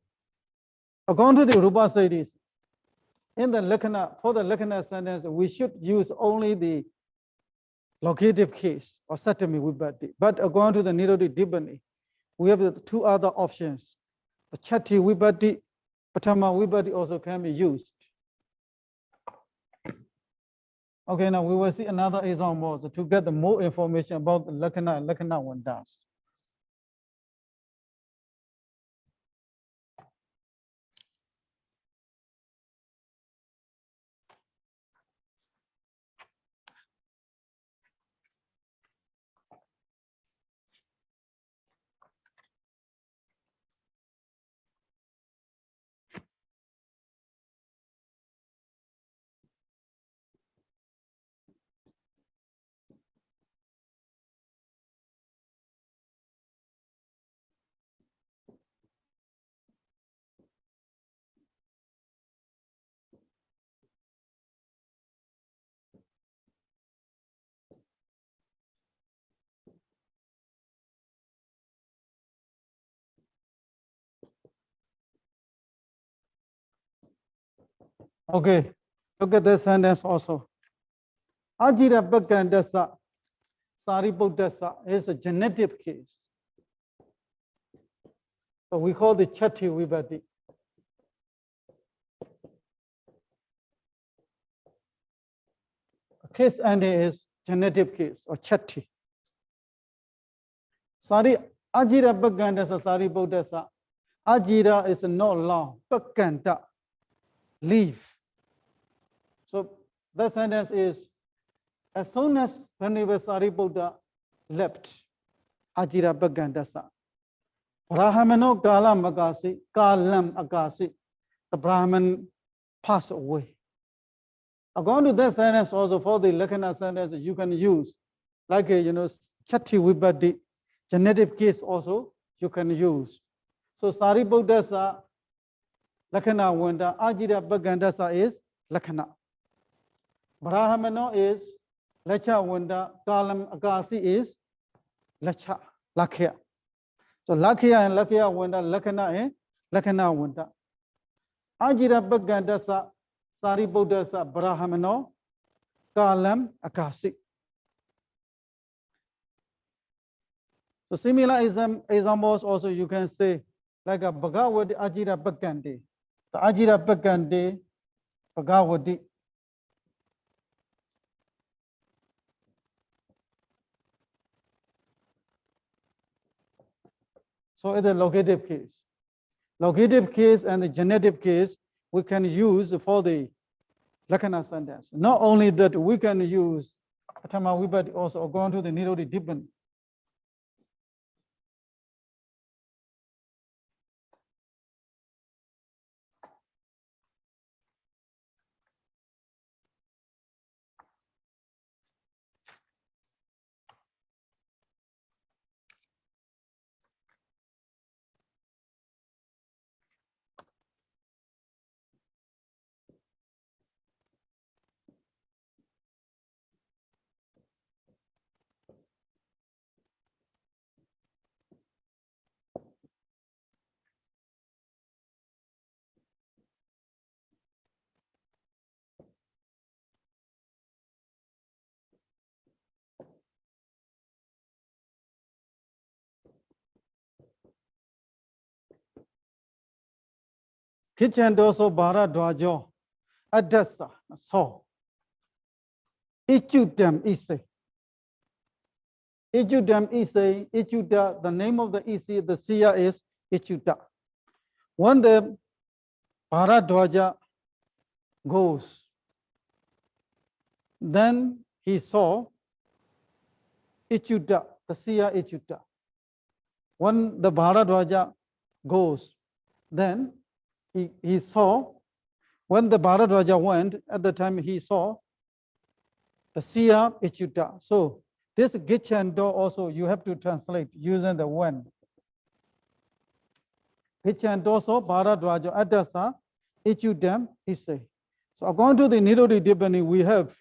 according to the Rupa Siddhis, in the Lakkhana, for the Lakkhana sentence, we should use only the locative case or Satami Vibhati. But according to the Nirodhi Dibani, we have the two other options. The Chatti Vibhati, paṭhamo Vibhati also can be used. Okay, now we will see another example to get the more information about the Lakkhana and Lakkhana Wandas. Okay, look at this sentence also. Ajira Bhakandasa Sariputta is a genetic case. So we call the Chatti Vibhati. Case ending is genetic case or Chatti. Ajira Bhakandasa Sariputta. Ajira is not long. Bhakanda, leave. So the sentence is, as soon as Venerable Sariputta left, Ajira Bhakandasa, Brahmano kalam akasi, kalam akasi. The Brahman passed away. According to that sentence, also for the Lakkhana sentence, you can use like a, chatti vibhati, genetic case also you can use. So Sariputta Lakkhana Wanda, Ajira Bhagandasa is Lakkhana. Brahmano is Lacha Wanda, Kalam Akasi is Lacha, Lakhya. So Lakhya and Lakhya Wanda, Lakkhana is Lakkhana Wanda. Ajira Bhagandasa, Sariputta Brahmano, Kalam Akasi. So similar examples also you can say like a Bhagavati Ajira Bhagandi. The Ajira Bhagandi Bhagavati. So it's a locative case. Locative case and the genetic case we can use for the Lakkhana sentence. Not only that, we can use paṭhamo vibhati also according to the Niroti Dipani. Kitchen doso bara dwajo adasa so ichudam ise. Ichudam ise, ichuda, the name of the ise, the siya is ichuda. When the bara dwaja goes, then he saw ichuda, the siya ichuda. When the bara dwaja goes, then he saw, when the Bharadwaja went, at the time he saw the Siya Ichuta. So this Gichando also you have to translate using the when. Gichando so Bharadwaja Adasa Ichudam Ise. So according to the Niroti Dipani, we have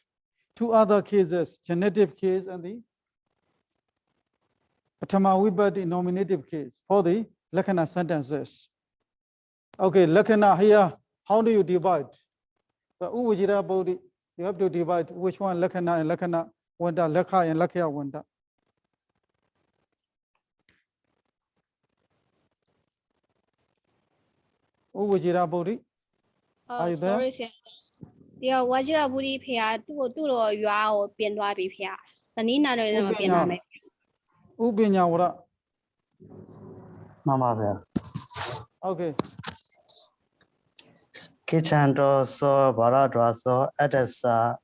two other cases, genetic case and the paṭhamo vibhati nominative case for the Lakkhana sentences. Okay, Lakkhana here, how do you divide? So Uvajira Bodhi, you have to divide which one Lakkhana and Lakkhana Wanda, Lakha and Lakhya Wanda. Uvajira Bodhi, are you there? Sorry, sir. Yeah, Wajira Budi Pia, Tulo, you are Pienwa Pia. The Nina is Piana. Ubinya Wara. Mama Okay. Kichando so Baradwa so Adasa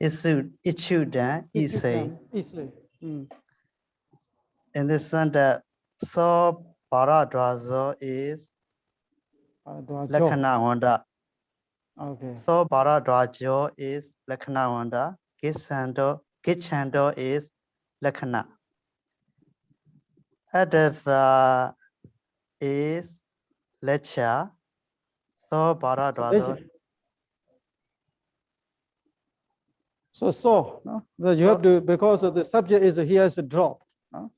Ichudan Ise. In this sentence, so Baradwazo is Lakkhana Wanda. Okay. So Baradwajo is Lakkhana Wanda. Kichando is Lakkhana. Adasa is Lecha. So Baradwazo. So no? That you have to, because of the subject is here is dropped. No?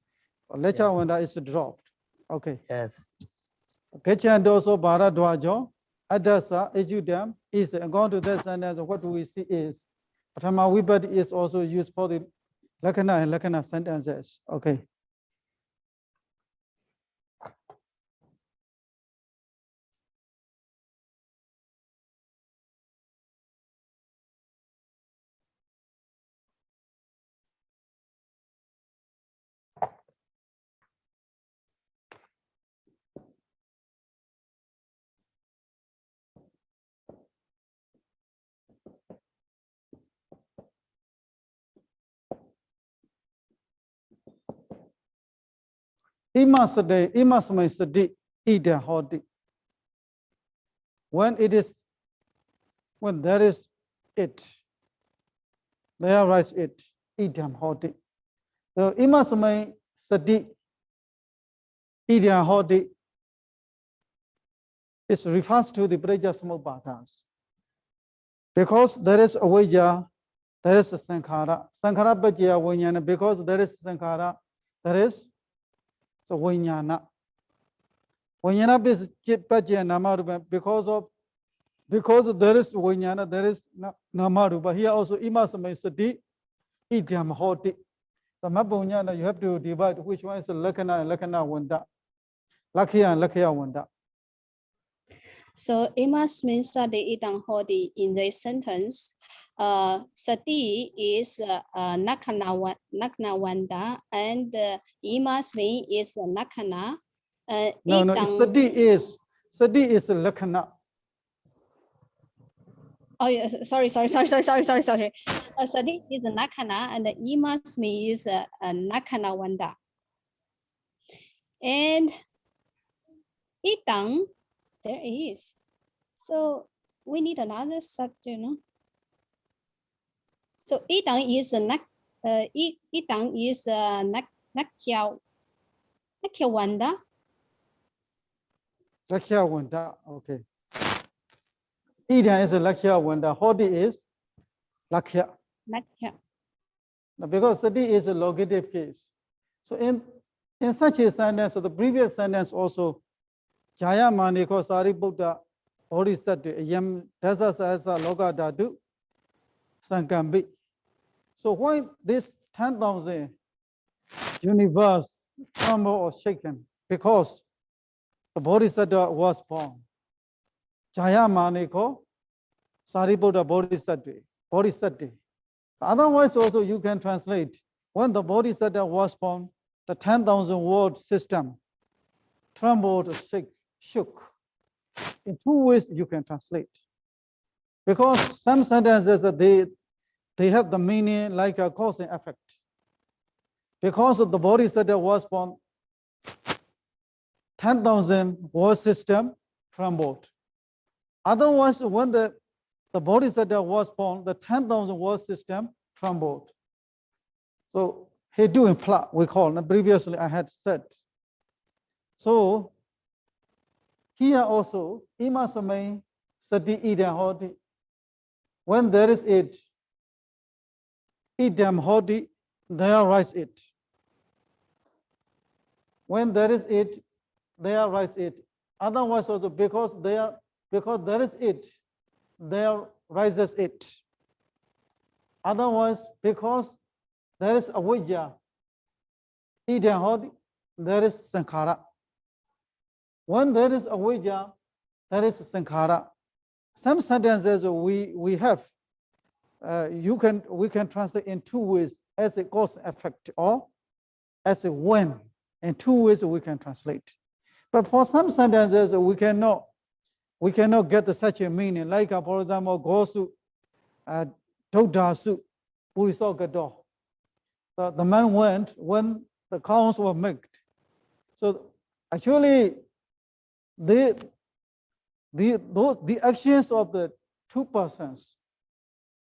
Lecha Wanda is dropped. Okay. Yes. Kichando so Bharadwajo. Adasa, Ejudam is going to that sentence. What do we see is paṭhamo vibhati is also used for the Lakkhana and Lakkhana sentences. Okay. Imasade, imasmai sadi, idam hodi. When there is it, there rise it, idam hodi. So imasmai sadi, idam hodi. It refers to the Brajasmobhatas. Because there is avijja, there is sankhara. Sankhara bhajya vijnana. Because there is sankhara, there is vijnana. Vijnana bhajya namarupa. Because there is vijnana, there is namarupa. Here also imasamai sati idam hoti. So mabhunyana, you have to divide which one is lakkhana and lakkhana vanda. Lakhya and lakhya vanda. So imas means sati idam hodi in this sentence. Sati is nakkhana vanda and imas means is nakkhana. No, sati is lakkhana. Oh, yeah, sorry. Sati is nakkhana and the imas means is nakkhana vanda. And idam, there is. So we need another subject, no? So idam is nakhya vanda. Lakhya vanda, okay. Idam is a lakhya vanda. Hodi is lakhya. Nakhya. Because sati is a locative case. So in such a sentence, so the previous sentence also, Jaya Maniko Sariputta Bodhisattva Yam Dasa Sasa Loka Dhatu Sankambi. So why this 10,000 universe tremble or shaken? Because the Bodhisattva was born. Jaya Maniko Sariputta Bodhisattva. Otherwise also you can translate, when the Bodhisattva was born, the 10,000 word system trembled, shook. In two ways you can translate. Because some sentences they have the meaning like a cause and effect. Because of the Bodhisattva was born, 10,000 word system trembled. Otherwise, when the Bodhisattva was born, the 10,000 word system trembled. So he do imply, we call, previously I had said. So here also, imasamai sati idam hodi. When there is it, idam hodi, there rise it. When there is it, there rise it. Otherwise also, because there is it, there rises it. Otherwise, because there is avijja, idam hodi, there is sankhara. When there is avijja, there is sankhara. Some sentences we have, we can translate in two ways, as a cause effect or as a when. In two ways we can translate. But for some sentences we cannot get such a meaning. Like for example, gosu, dodasu, purisogado. The man went when the cows were milked. So actually, the actions of the two persons,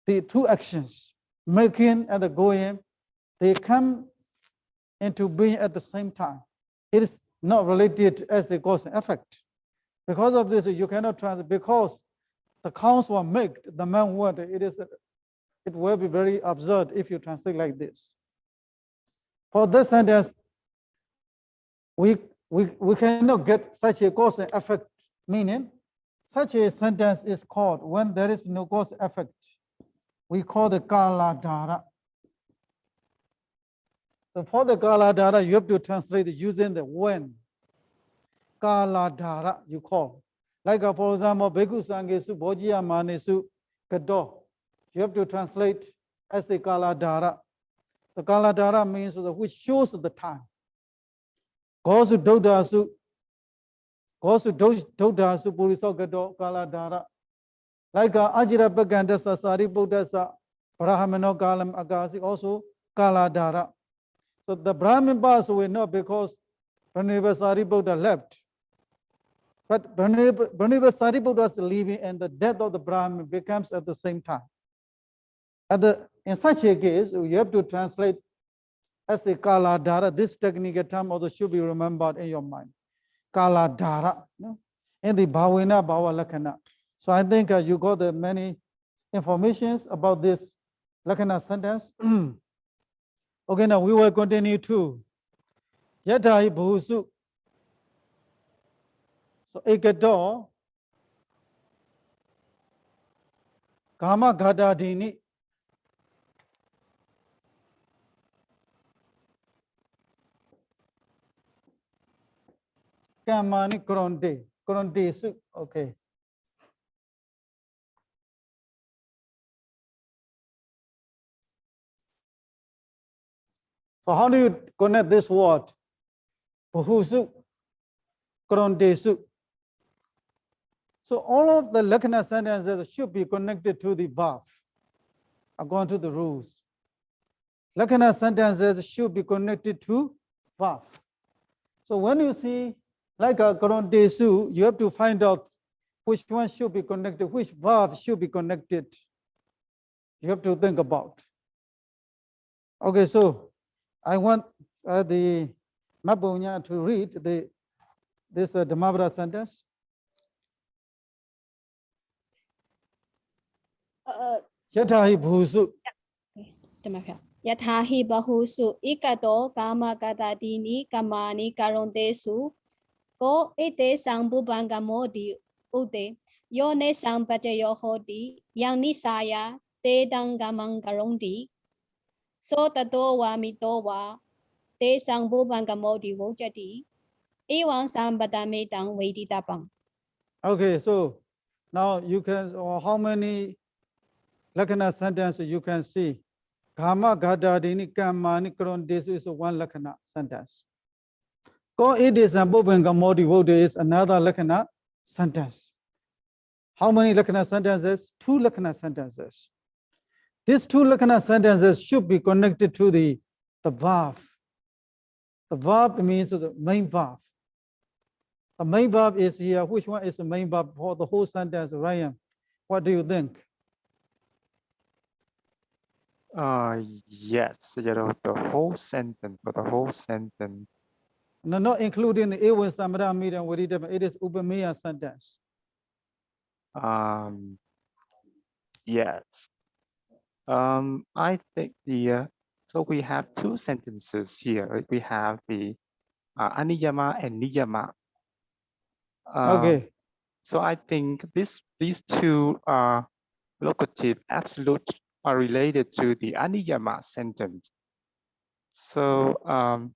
the two actions, milking and the going, they come into being at the same time. It is not related as a cause and effect. Because of this, you cannot translate. Because the cows were milked, the man went. It will be very absurd if you translate like this. For this sentence, we cannot get such a cause and effect meaning. Such a sentence is called, when there is no cause and effect, we call the kaladhara. So for the kaladhara, you have to translate it using the when. Kaladhara, you call. Like for example, bhikkhu sangesu, bhojiya manesu, kado. You have to translate as a kaladhara. The kaladhara means which shows the time. Gosu dodasu purisogado kaladhara. Like ajira bagandasa sariputta brahmano kalam agasi, also kaladhara. So the Brahmin also will know, because Venerable Sariputta left. But Venerable Sariputta's leaving and the death of the Brahmin becomes at the same time. In such a case, you have to translate as a Kala Dhara. This technical term also should be remembered in your mind. Kala Dhara, in the Bhavina Bhava Lakkhana. So I think you got the many informations about this Lakkhana sentence. Okay, now we will continue to Yatahi Bhusu. So Ekato Kama Gadadini. Kamani Kronde Su. Okay. So how do you connect this word? Bhusu, Krondesu. So all of the Lakkhana sentences should be connected to the verb, according to the rules. Lakkhana sentences should be connected to verb. So when you see like a Krondesu, you have to find out which one should be connected, which verb should be connected. You have to think about. Okay, so I want the Mabunya to read this Dhammapada sentence. Yatahi Bhusu. Yatahi Bahusu Ikato Kama Gadadini Kamani Karondesu Ko Ete Sambubangamodi Ude Yone Sambajayo Hodi Yang Nisaya Te Dangamangarondi So Tatowa Mitowa Te Sambubangamodi Wojati Iwan Sambadametang Veditapang. Okay, so now you can, or how many Lakkhana sentences you can see? Kama Gadadini Kamani Karondesu is one Lakkhana sentence. Ko Ede Sambubangamodi Wode is another Lakkhana sentence. How many Lakkhana sentences? 2 Lakkhana sentences. These 2 Lakkhana sentences should be connected to the verb. The verb means the main verb. The main verb is here. Which one is the main verb for the whole sentence, Ryan? What do you think? Yes, the whole sentence, for the whole sentence. No, not including the Ewan Samara medium with it is Upameya sentence. Yes. I think so we have 2 sentences here. We have the Aniyama and Niyama. Okay. So I think these 2 locative absolute are related to the Aniyama sentence. So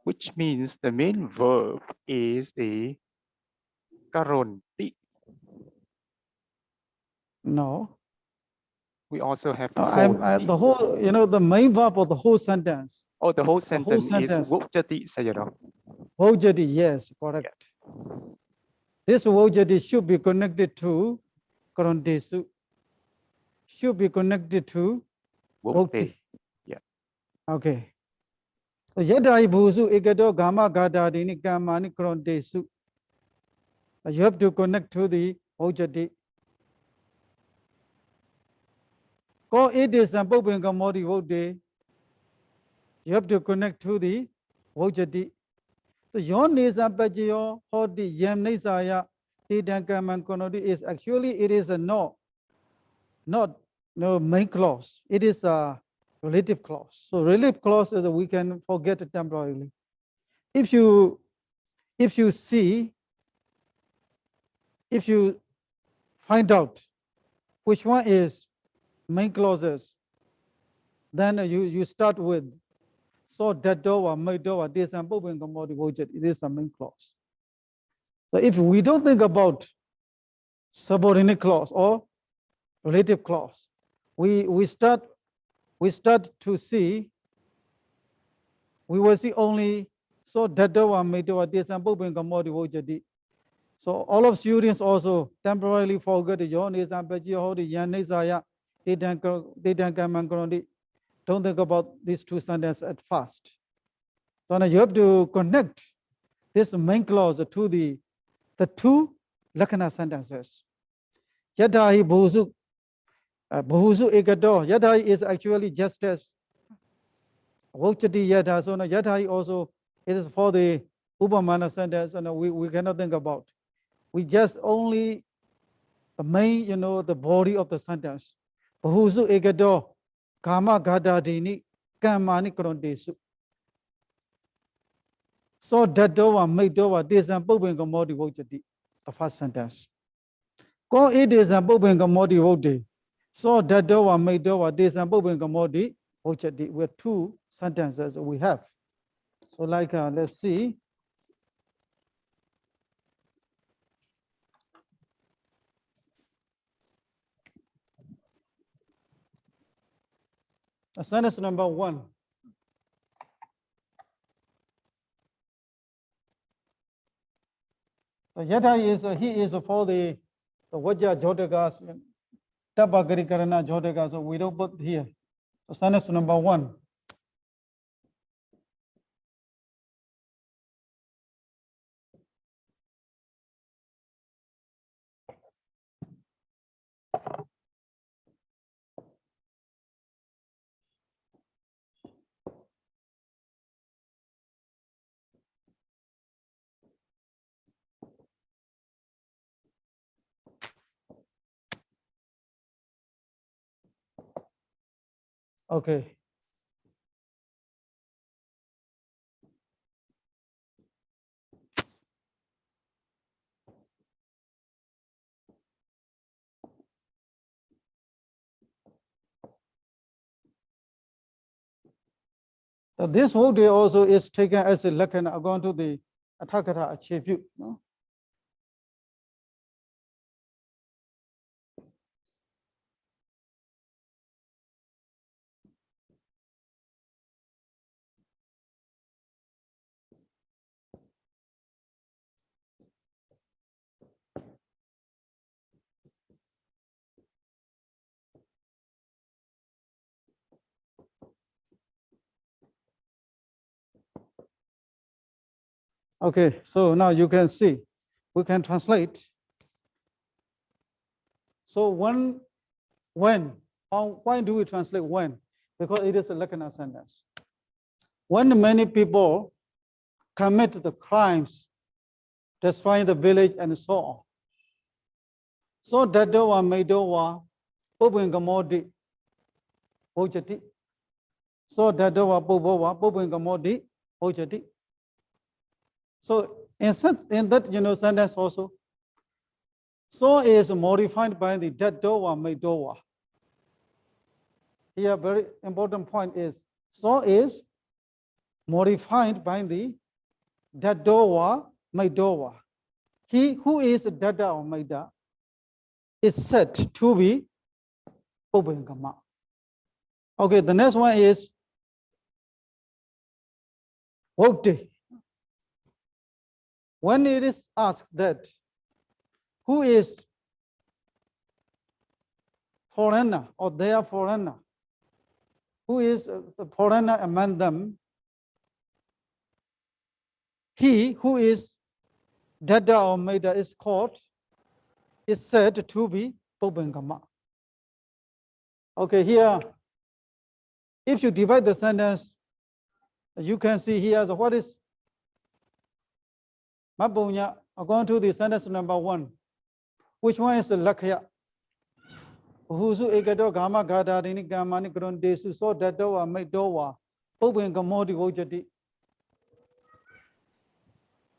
which means the main verb is the karonti. No. We also have The whole, the main verb of the whole sentence. Oh, the whole sentence is sentence. Vojati, Sayadaw. Vojati, yes, correct. This Vojati should be connected to Karondesu. Should be connected to Vokti. Yeah. Okay. So Yadai Bhusu Ikato Gama Gadadini Kamani Karondesu. You have to connect to the Vojati. Ko Ede Sambubangamodi Wode. You have to connect to the Vojati. So your Nisampajiyo Hodi Yam Nisaya Tidankaman Konodi is actually it is a no main clause. It is a relative clause. So relative clause is we can forget it temporarily. If you find out which one is main clauses, then you start with so that door made door this and it is a main clause. So if we don't think about subordinate clause or relative clause, we start to see, we will see only so that door made door this and so all of students also temporarily forget your name and Yanisaya. Don't think about these 2 sentences at first. So now you have to connect this main clause to the two Lakkhana sentences. Yadhahi Bhusu Ekado. Yadhahi is actually just as Vokchati Yadha. So now Yadhahi also is for the Upamana sentence, and we cannot think about. We just only the main, the body of the sentence. Bhusu Ekado, Kama Gadadini, Kamani Krondesu. So that door made door, this and Bobin Gamodi Vokchati, the first sentence. Ko it is a Bobin Gamodi Vokti. So that door made door, this and Bobin Gamodi Vokchati, with two sentences we have. So like, let's see. Sentence number 1. So Yadha is, he is for the Vajja Jodagas, Tabagari Karana Jodagas, so we don't put here. So sentence number 1. Okay. So this whole day also is taken as a Lakkhana according to the Aṭṭhakathā attribute. No? Okay, so now you can see, we can translate. So when, why do we translate when? Because it is a Lakkhana sentence. When many people commit the crimes, destroying the village and so on. So that dowa maidowa, Pobingamodi, Ojati. So that dowa Bobowa, Pobingamodi, Ojati. So in that sentence also, so is modified by the that dowa maidowa. Here very important point is so is modified by the that dowa maidowa. He who is dada or maida is said to be Pobingama. Okay, the next one is Vokti. When it is asked that who is foreigner or they are foreigner, who is the foreigner among them, he who is dada or maida is called, is said to be Pobingama. Okay, here, if you divide the sentence, you can see here what is Mabunya according to the sentence number 1. Which one is the Lakhya? Huzu Egado Gama Gada Rini Gamani Grun Desu so Dadoa Maidowa Pobingamodi Vojati.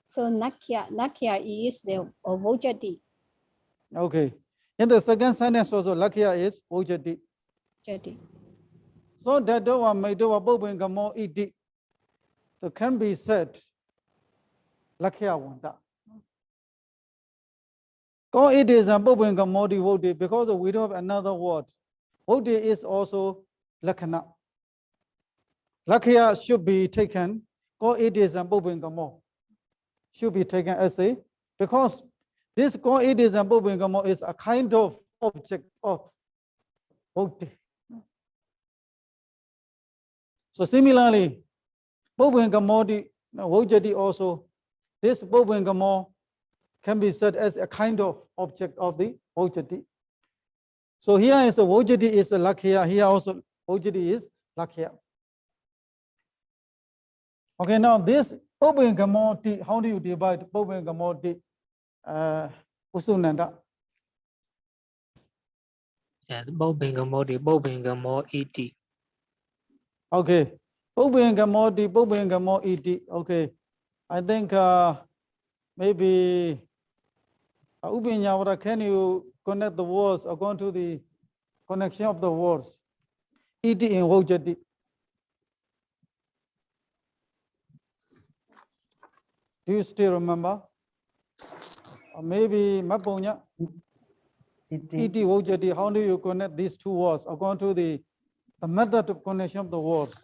So Nakya is the Vojati. Okay. In the second sentence also Lakhya is Vojati. So Dadoa Maidowa Pobingamo Idi. So can be said Lakhya Wanda. Ko it is a Pobingamodi Vodi because we don't have another word. Vodi is also Lakhana. Lakhya should be taken. Ko it is a Pobingamo. Should be taken as a, because this ko it is a Pobingamo is a kind of object of Vodi. So similarly, Pobingamodi Vojati also this Bobengamo can be said as a kind of object of the Vojati. So here is a Vojati is a Lakkhya, here also Vojati is Lakkhya. Okay, now this Bobengamo, how do you divide Bobengamo Usunanda? Yes, Bobengamo iti. Okay, Bobengamo iti. Okay, I think maybe Ubinyawara, can you connect the words according to the connection of the words? Iti in Vojati. Do you still remember? Or maybe Maponya? Iti Vojati, how do you connect these two words according to the method of connection of the words?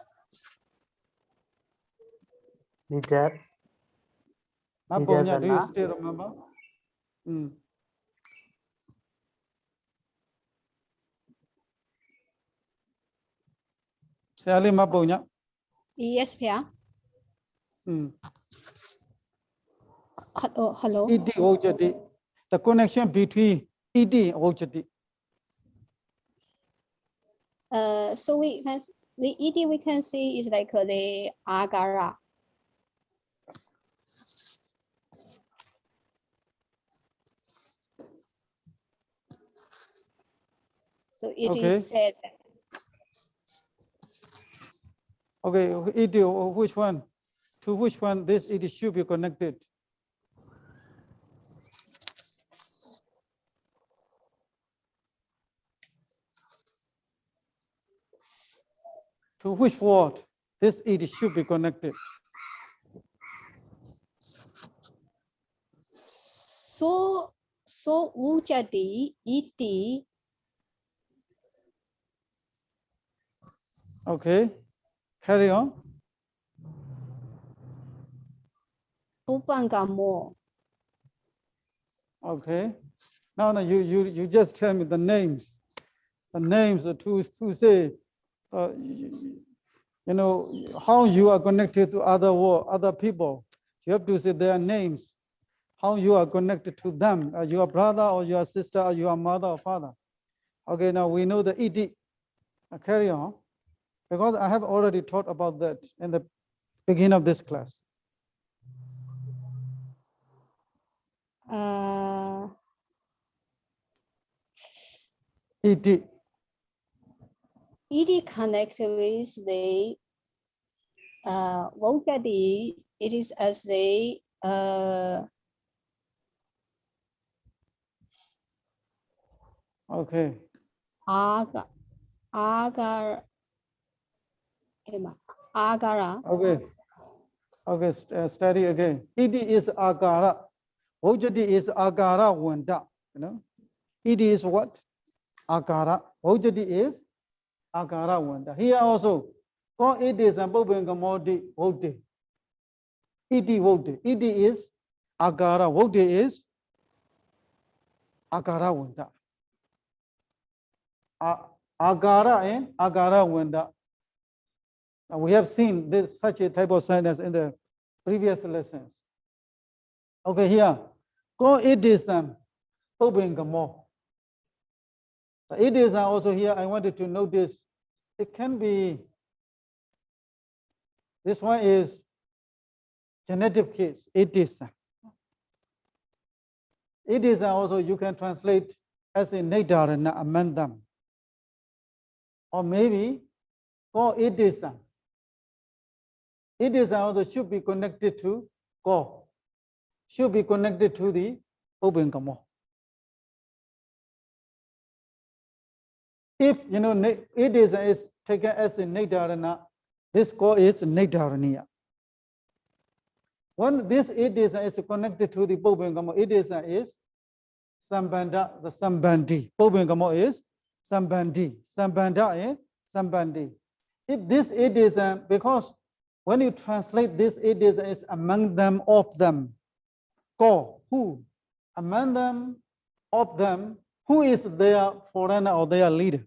Nijat. Maponya, do you Nijadana. still remember? Sally Maponya. Yes, Pia. Hello. Iti Vojati. The connection between Iti and Vojati. So we can see is like the agara. So it is said. Okay, Iti, which one? To which one this Iti should be connected? To which word this Iti should be connected? So Vojati iti. Okay, carry on. Upangamo. Okay, now you just tell me the names to say, you know, how you are connected to other people. You have to say their names, how you are connected to them, your brother or your sister or your mother or father. Okay, now we know the iti. Carry on, because I have already taught about that in the beginning of this class. Iti. Iti connect with the Vojati. It is as the Okay. agara. Okay. Okay. Study again. Iti is agara. Vojati is agara wanda. You know. Iti is what? Agara. Vojati is agara wanda. Here also, it is a Bobengamodi Vodi. Iti Vodi. Iti is agara. Vodi is agara wanda. Agara and agara wanda. Now we have seen this such a type of sentence in the previous lessons. Okay, here. It is Bobengamo. It is also here. I wanted to notice it can be, this one is genitive case. It is. It is also you can translate as a Nodhiñāṇa among them. Or maybe it is. It is also should be connected to go. Should be connected to the Bobengamo. If you know it is taken as a Nodhiñāṇa, this go is Nodhiñāṇiya. When this it is connected to the Bobengamo, it is Sambandha, the Sambandhi. Bobengamo is Sambandhi. Sambandha is Sambandhi. If this it is because when you translate this it is among them, of them. Go, who? Among them, of them, who is their foreigner or their leader?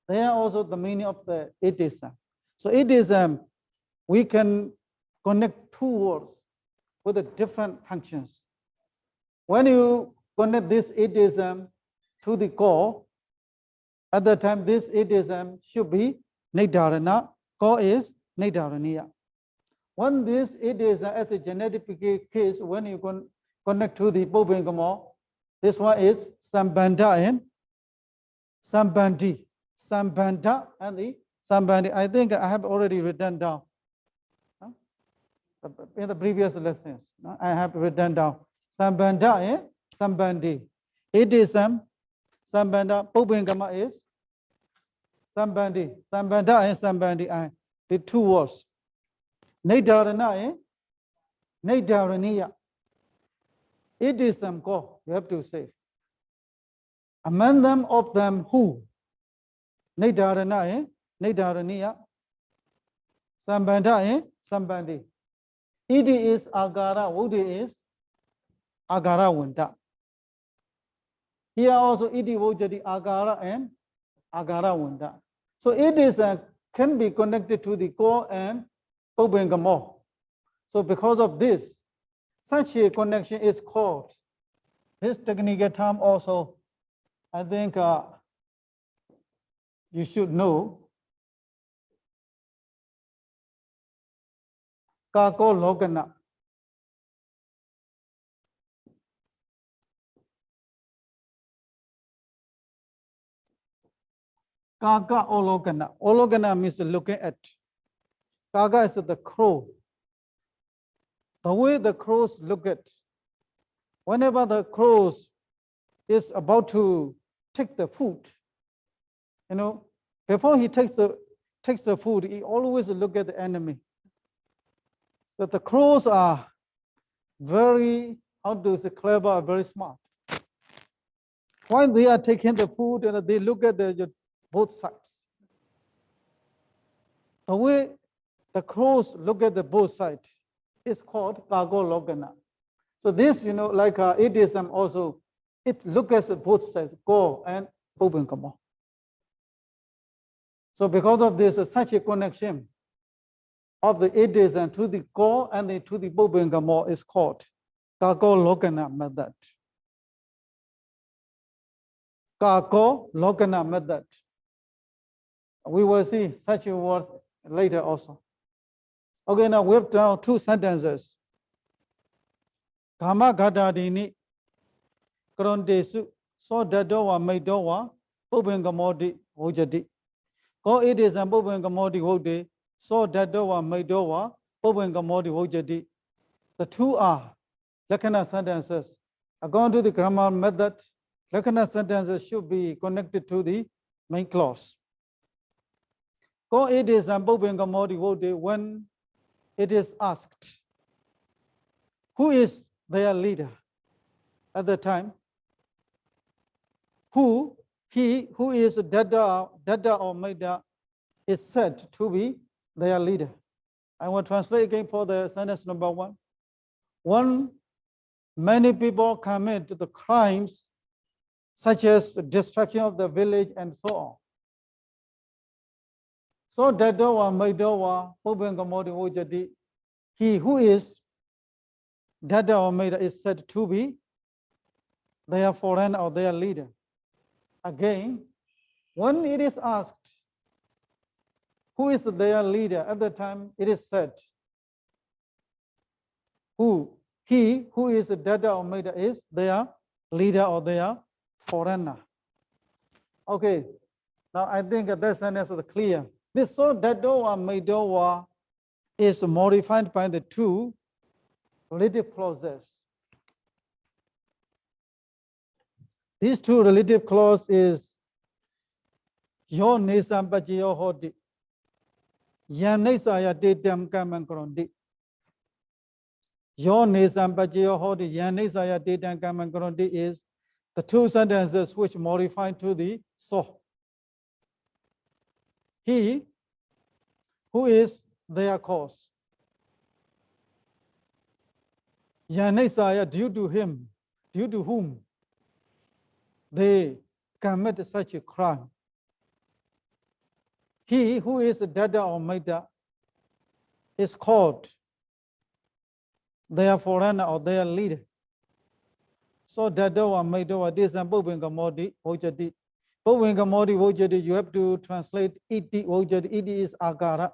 They are also the meaning of the it is. So it is we can connect two words with the different functions. When you connect this atheism to the core, at the time this atheism should be Nidharana, core is Nidharaniya. When this atheism as a genetic case, when you connect to the Bobengamo, this one is Sambandha and Sambandhi. Sambandha and the Sambandhi. I think I have already written down in the previous lessons. I have written down Sambandha and Sambandhi. Atheism, Sambandha, Bobengama is Sambandhi. Sambandha and Sambandhi. The two words. Nidharana and Nidharaniya. Atheism ko, you have to say. Among them of them who? Nidharana and Nidharaniya. Sambandha and Sambandhi. Iti is agara, Vodi is agara wanda. Here also iti vojati agara and agara wanda. So it is can be connected to the core and Bobengamo. So because of this, such a connection is called, this technical term also, I think you should know, Kako Logana. Kaka Ologana. Ologana means looking at. Kaga is the crow. The way the crows look at. Whenever the crows is about to take the food, you know, before he takes the food, he always look at the enemy. That the crows are very, how do you say, clever, very smart. While they are taking the food and they look at both sides. The way the crows look at the both sides is called Kago Logana. So this, you know, like atheism also, it looks at both sides, Go and Bobengamo. So because of this, such a connection of the atheism to the core and to the Bobengamo is called Kago Logana method. Kago Logana method. We will see such a word later also. Okay, now we have now two sentences. Kama gadadini krondesu so dadowa maidowa Bobengamodi hojadi. Ko atheism Bobengamodi hode so dadowa maidowa Bobengamodi hojadi. The two are Lakana sentences. According to the grammar method, Lakana sentences should be connected to the main clause. Ko atheism Bobengamodi hode, when it is asked, who is their leader at the time? Who is Dada or Maida is said to be their leader. I will translate again for the sentence number one. When many people commit the crimes such as destruction of the village and so on. So Dadawa Maidawa Bobengamodi Wojadi, he who is Dada or Maida is said to be their foreigner or their leader. Again, when it is asked who is their leader, at the time it is said he who is Dada or Maida is their leader or their foreigner. Okay, now I think that sentence is clear. This so Dadawa Maidawa is modified by the two relative clauses. These two relative clauses is Yo Nisam Bajiyo Hodi Yanisaya Ditam Kamangrondi. Yo Nisam Bajiyo Hodi Yanisaya Ditam Kamangrondi is the two sentences which modify to the so. He who is their cause. Yanisaya, due to him, due to whom they commit such a crime. He who is Dada or Maida is called they are foreigner or they are leader. So Dadawa, Maidawa, this and Bobingamodi, Wojadi. Bobingamodi, Wojadi, you have to translate Iti, Wojadi, Iti is Agara.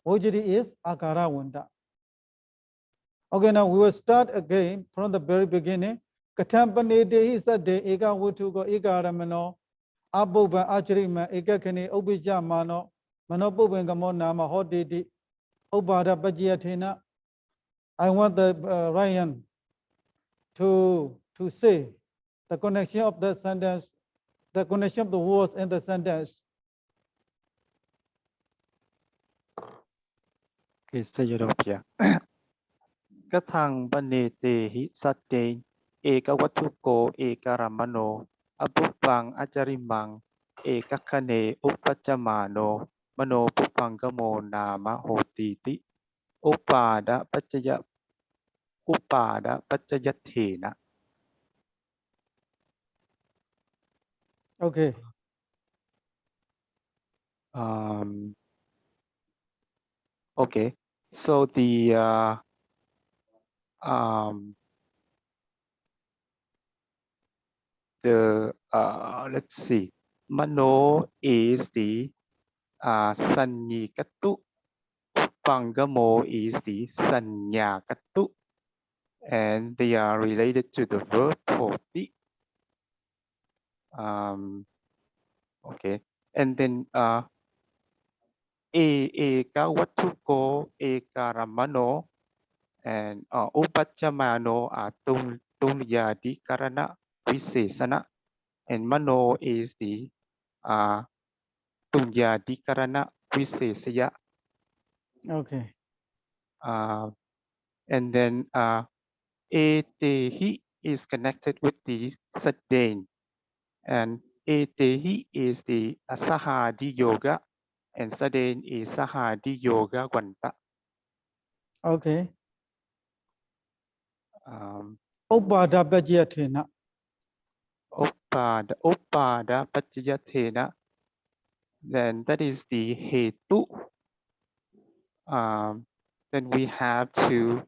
Wojadi is Agara Wanda. Okay, now we will start again from the very beginning. Katampane de is a day, Ega Wutugo, Ega Ramano, Abuba, Achirima, Ega Kani, Obija Mano, Manobo Bengamona, Mahodidi, Obada Bajiatina. I want the Ryan to say the connection of the sentence, the connection of the words in the sentence. Okay, Sayadaw. Katang banete hi sate eka watuko eka ramano abupang ajarimang eka kane upachamano mano pupangamo nama hotiti upada pachayathena. Okay. Okay, so the let's see, mano is the sanyikatu, pangamo is the sanyakatu, and they are related to the verb hoti. Okay, and then eka watuko eka ramano and upachamano are tumyadi karana visesana, and mano is the tumyadi karana visesaya. Okay. And then etehi is connected with the saddain, and etehi is the sahadi yoga, and saddain is sahadi yoga gwanta. Okay. Opada Bajiatina. Upada pachayathena, then that is the hetu. Then we have to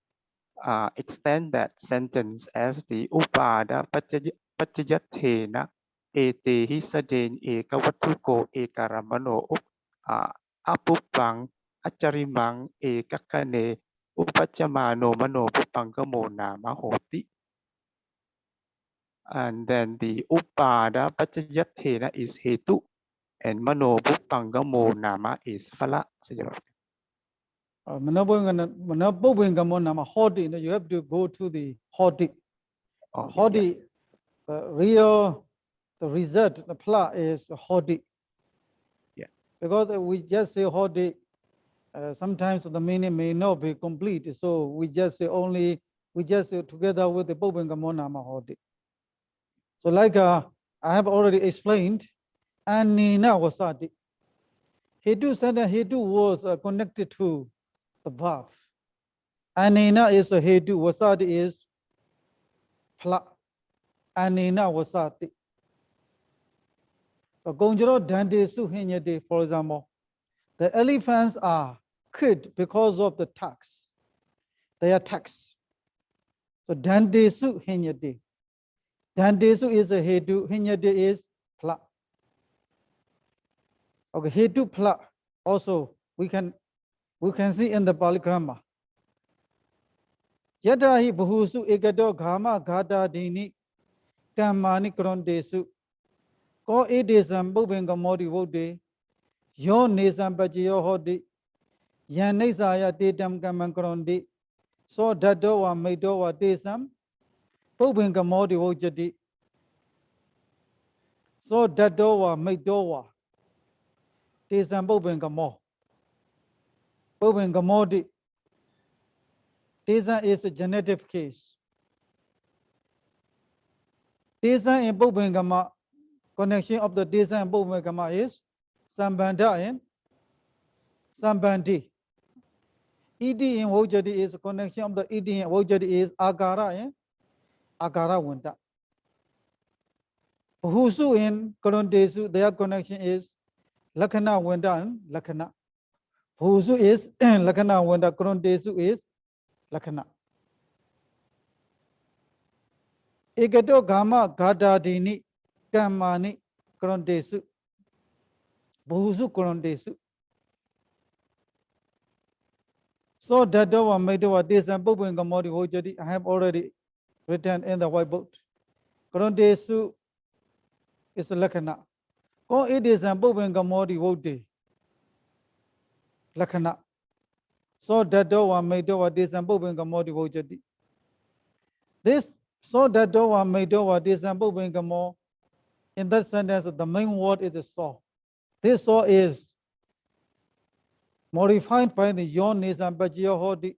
extend that sentence as the upada pachayathena etehi saddain eka watuko eka ramano apupang acharimang eka kane upachamano mano pupangamo nama hoti. And then the upada pachayathena is hetu, and mano pupangamo nama is phala. You have to go to the hoti. Hoti, the result, the pla is hoti. Yeah. Because we just say hoti, sometimes the meaning may not be complete. So we just say together with the Bobengamonama hoti. So like I have already explained, Anina wasati. Hedu sentence, hedu was connected to the verb. Anina is a hedu, wasati is pla. Anina wasati. So Gonjaro Dande Suhinyade, for example, the elephants are killed because of the tax. They are taxed. So Dande Suhinyade. Dandesu is a hedu, hinyade is pla. Okay, hedu pla. Also, we can see in the Pāḷi grammar. Yadahi bahusu egado gama gada dini kamani krondesu. Ko edesam bubengamodi wode. Yon nesam bajiyo hodi. Yan nesaya dedam gaman kronde. So dadowa maidowa desam. Bubengamodi wojadi. So dadowa maidowa. Desam bubengamo. Bubengamodi. Desa is a genetic case. Desa and Bobengama, connection of the Desa and Bobengama is Sambanda and Sambandi. ED in Wojadi is a connection of the ED in Wojadi is Agara and Agara Wunda. Husu in Korondesu, their connection is Lakana Wunda and Lakana. Husu is Lakana Wunda, Korondesu is Lakana. Egato Gama Gadadini Gamani Korondesu Buzu Korondesu. So Dadawa Medawa this and Bubin Gamodi Hojadi I have already written in the whiteboard. Korondesu is Lakana. Ko it is and Bubin Gamodi Hodi Lakana. So Dadawa Medawa this and Bubin Gamodi Hojadi. This so Dadawa Medawa this and Bubin Gamo. In that sentence, the main word is so. This so is modified by the yonis and bajio hodi.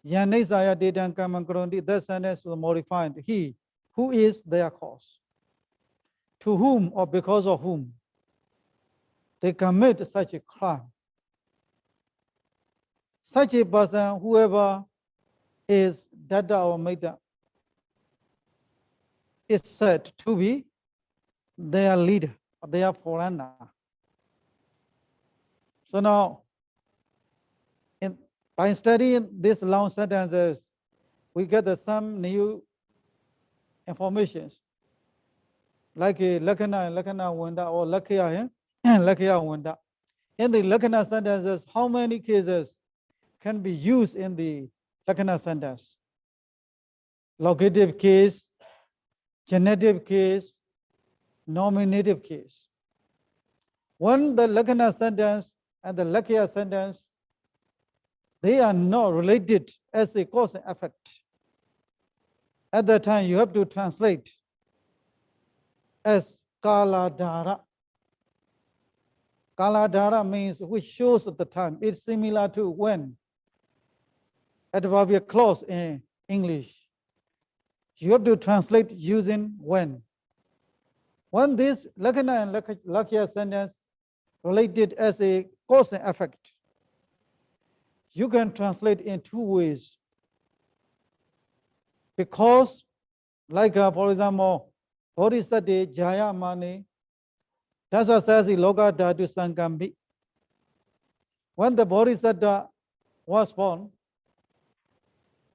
Yanisaya did and kamangrondi. That sentence is modified. He, who is their cause, to whom or because of whom they commit such a crime. Such a person, whoever is Dada or Maida, is said to be their leader, their forerunner. So now, by studying these long sentences, we get some new information, like Lakana Wanda or Lakia Wanda. In the Lakana sentences, how many cases can be used in the Lakana sentence? Locative case, genitive case, nominative case. When the Lakana sentence and the Lakya sentence, they are not related as a cause and effect. At that time, you have to translate as Kaladhara. Kaladhara means which shows the time. It's similar to when. Adverbial clause in English. You have to translate using when. When this Lakana and Lakya sentence related as a cause and effect, you can translate in two ways. Because, like for example, Bodhisattva Jaya Mani, Dasa Sasi Loka Dhatu Sangambi. When the Bodhisattva was born,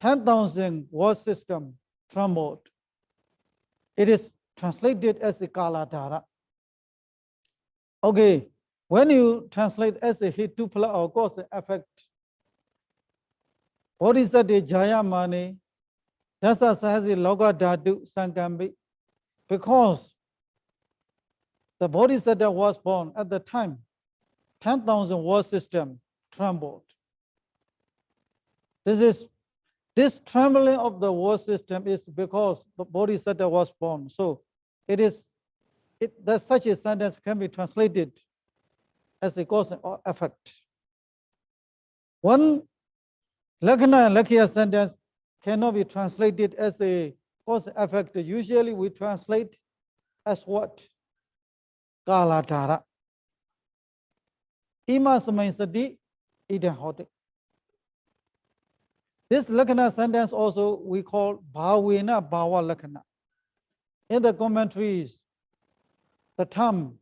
10,000 word system trembled. It is translated as a Kaladhara. Okay, when you translate as a hitupala or cause and effect, Bodhisattva Jaya Mani, Dasa Sahasi Loka Dhatu Sangambi, because the Bodhisattva was born at the time, 10,000 word system trembled. This trembling of the word system is because the Bodhisattva was born. So that such a sentence can be translated as a cause or effect. One Lakana and Lakya sentence cannot be translated as a cause and effect. Usually we translate as what? Kaladhara. Ima samaisadi idam hote. This Lakana sentence also we call bhavena bhava Lakana. In the commentaries, the term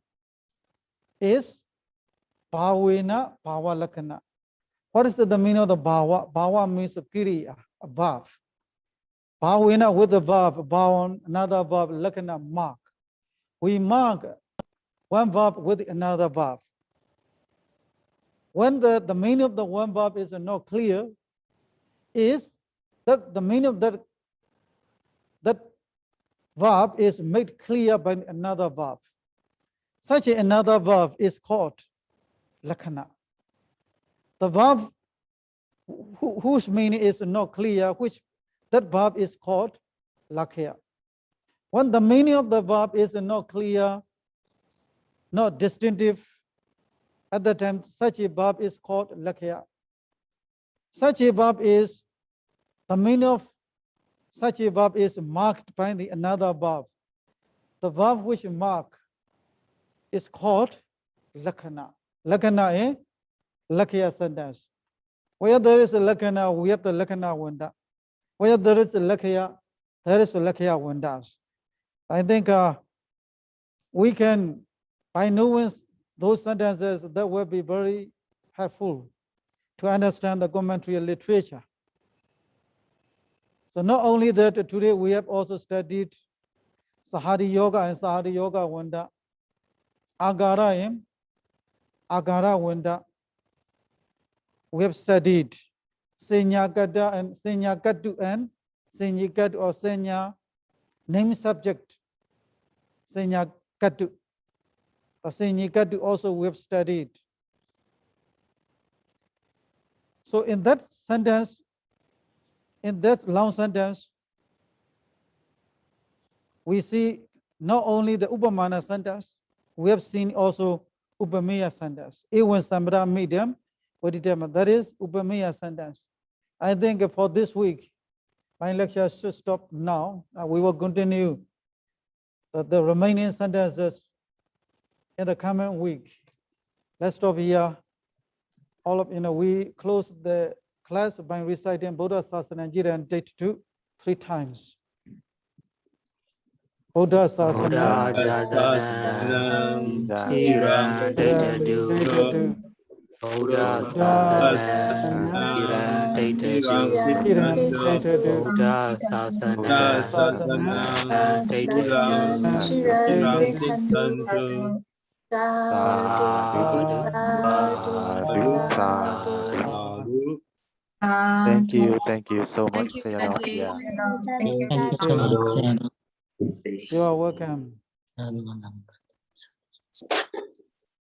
is bhavena bhava Lakana. What is the meaning of the bhava? Bhava means a kriya, a verb. Bhavena with the verb, bhavan, another verb, Lakana, mark. We mark one verb with another verb. When the meaning of the one verb is not clear, is that the meaning of that verb is made clear by another verb. Such another verb is called Lakana. The verb whose meaning is not clear, that verb is called Lakya. When the meaning of the verb is not clear, not distinctive, at the time such a verb is called Lakya. Such a verb is, the meaning of such a verb is marked by another verb. The verb which mark is called Lakana. Lakana is Lakya sentence. Where there is a Lakana, we have the Lakana Wanda. Where there is a Lakya, there is a Lakya Wandas. I think we can, by knowing those sentences, that will be very helpful to understand the commentary literature. So not only that, today we have also studied Sahadi Yoga and Sahadi Yoga Wanda, Agara and Agara Wanda. We have studied Senyakada and Senyakadu and Senyikadu or Senya name subject. Senyakadu or Senyikadu also we have studied. So in that sentence, in that long sentence, we see not only the Upamana sentence, we have seen also Upamaya sentence. Even Samra medium, that is Upamaya sentence. I think for this week, my lecture should stop now. We will continue the remaining sentences in the coming week. Let's stop here. All of we close the class by reciting Buddha Sasana Jira and date 2 3 times. Buddha Sasana Sasanam Chiran Data Buddha Sasana Chiran Data Buddha Sasana Data Sadhu Sadhu. Thank you so much, Sayadaw. Yeah. You are welcome.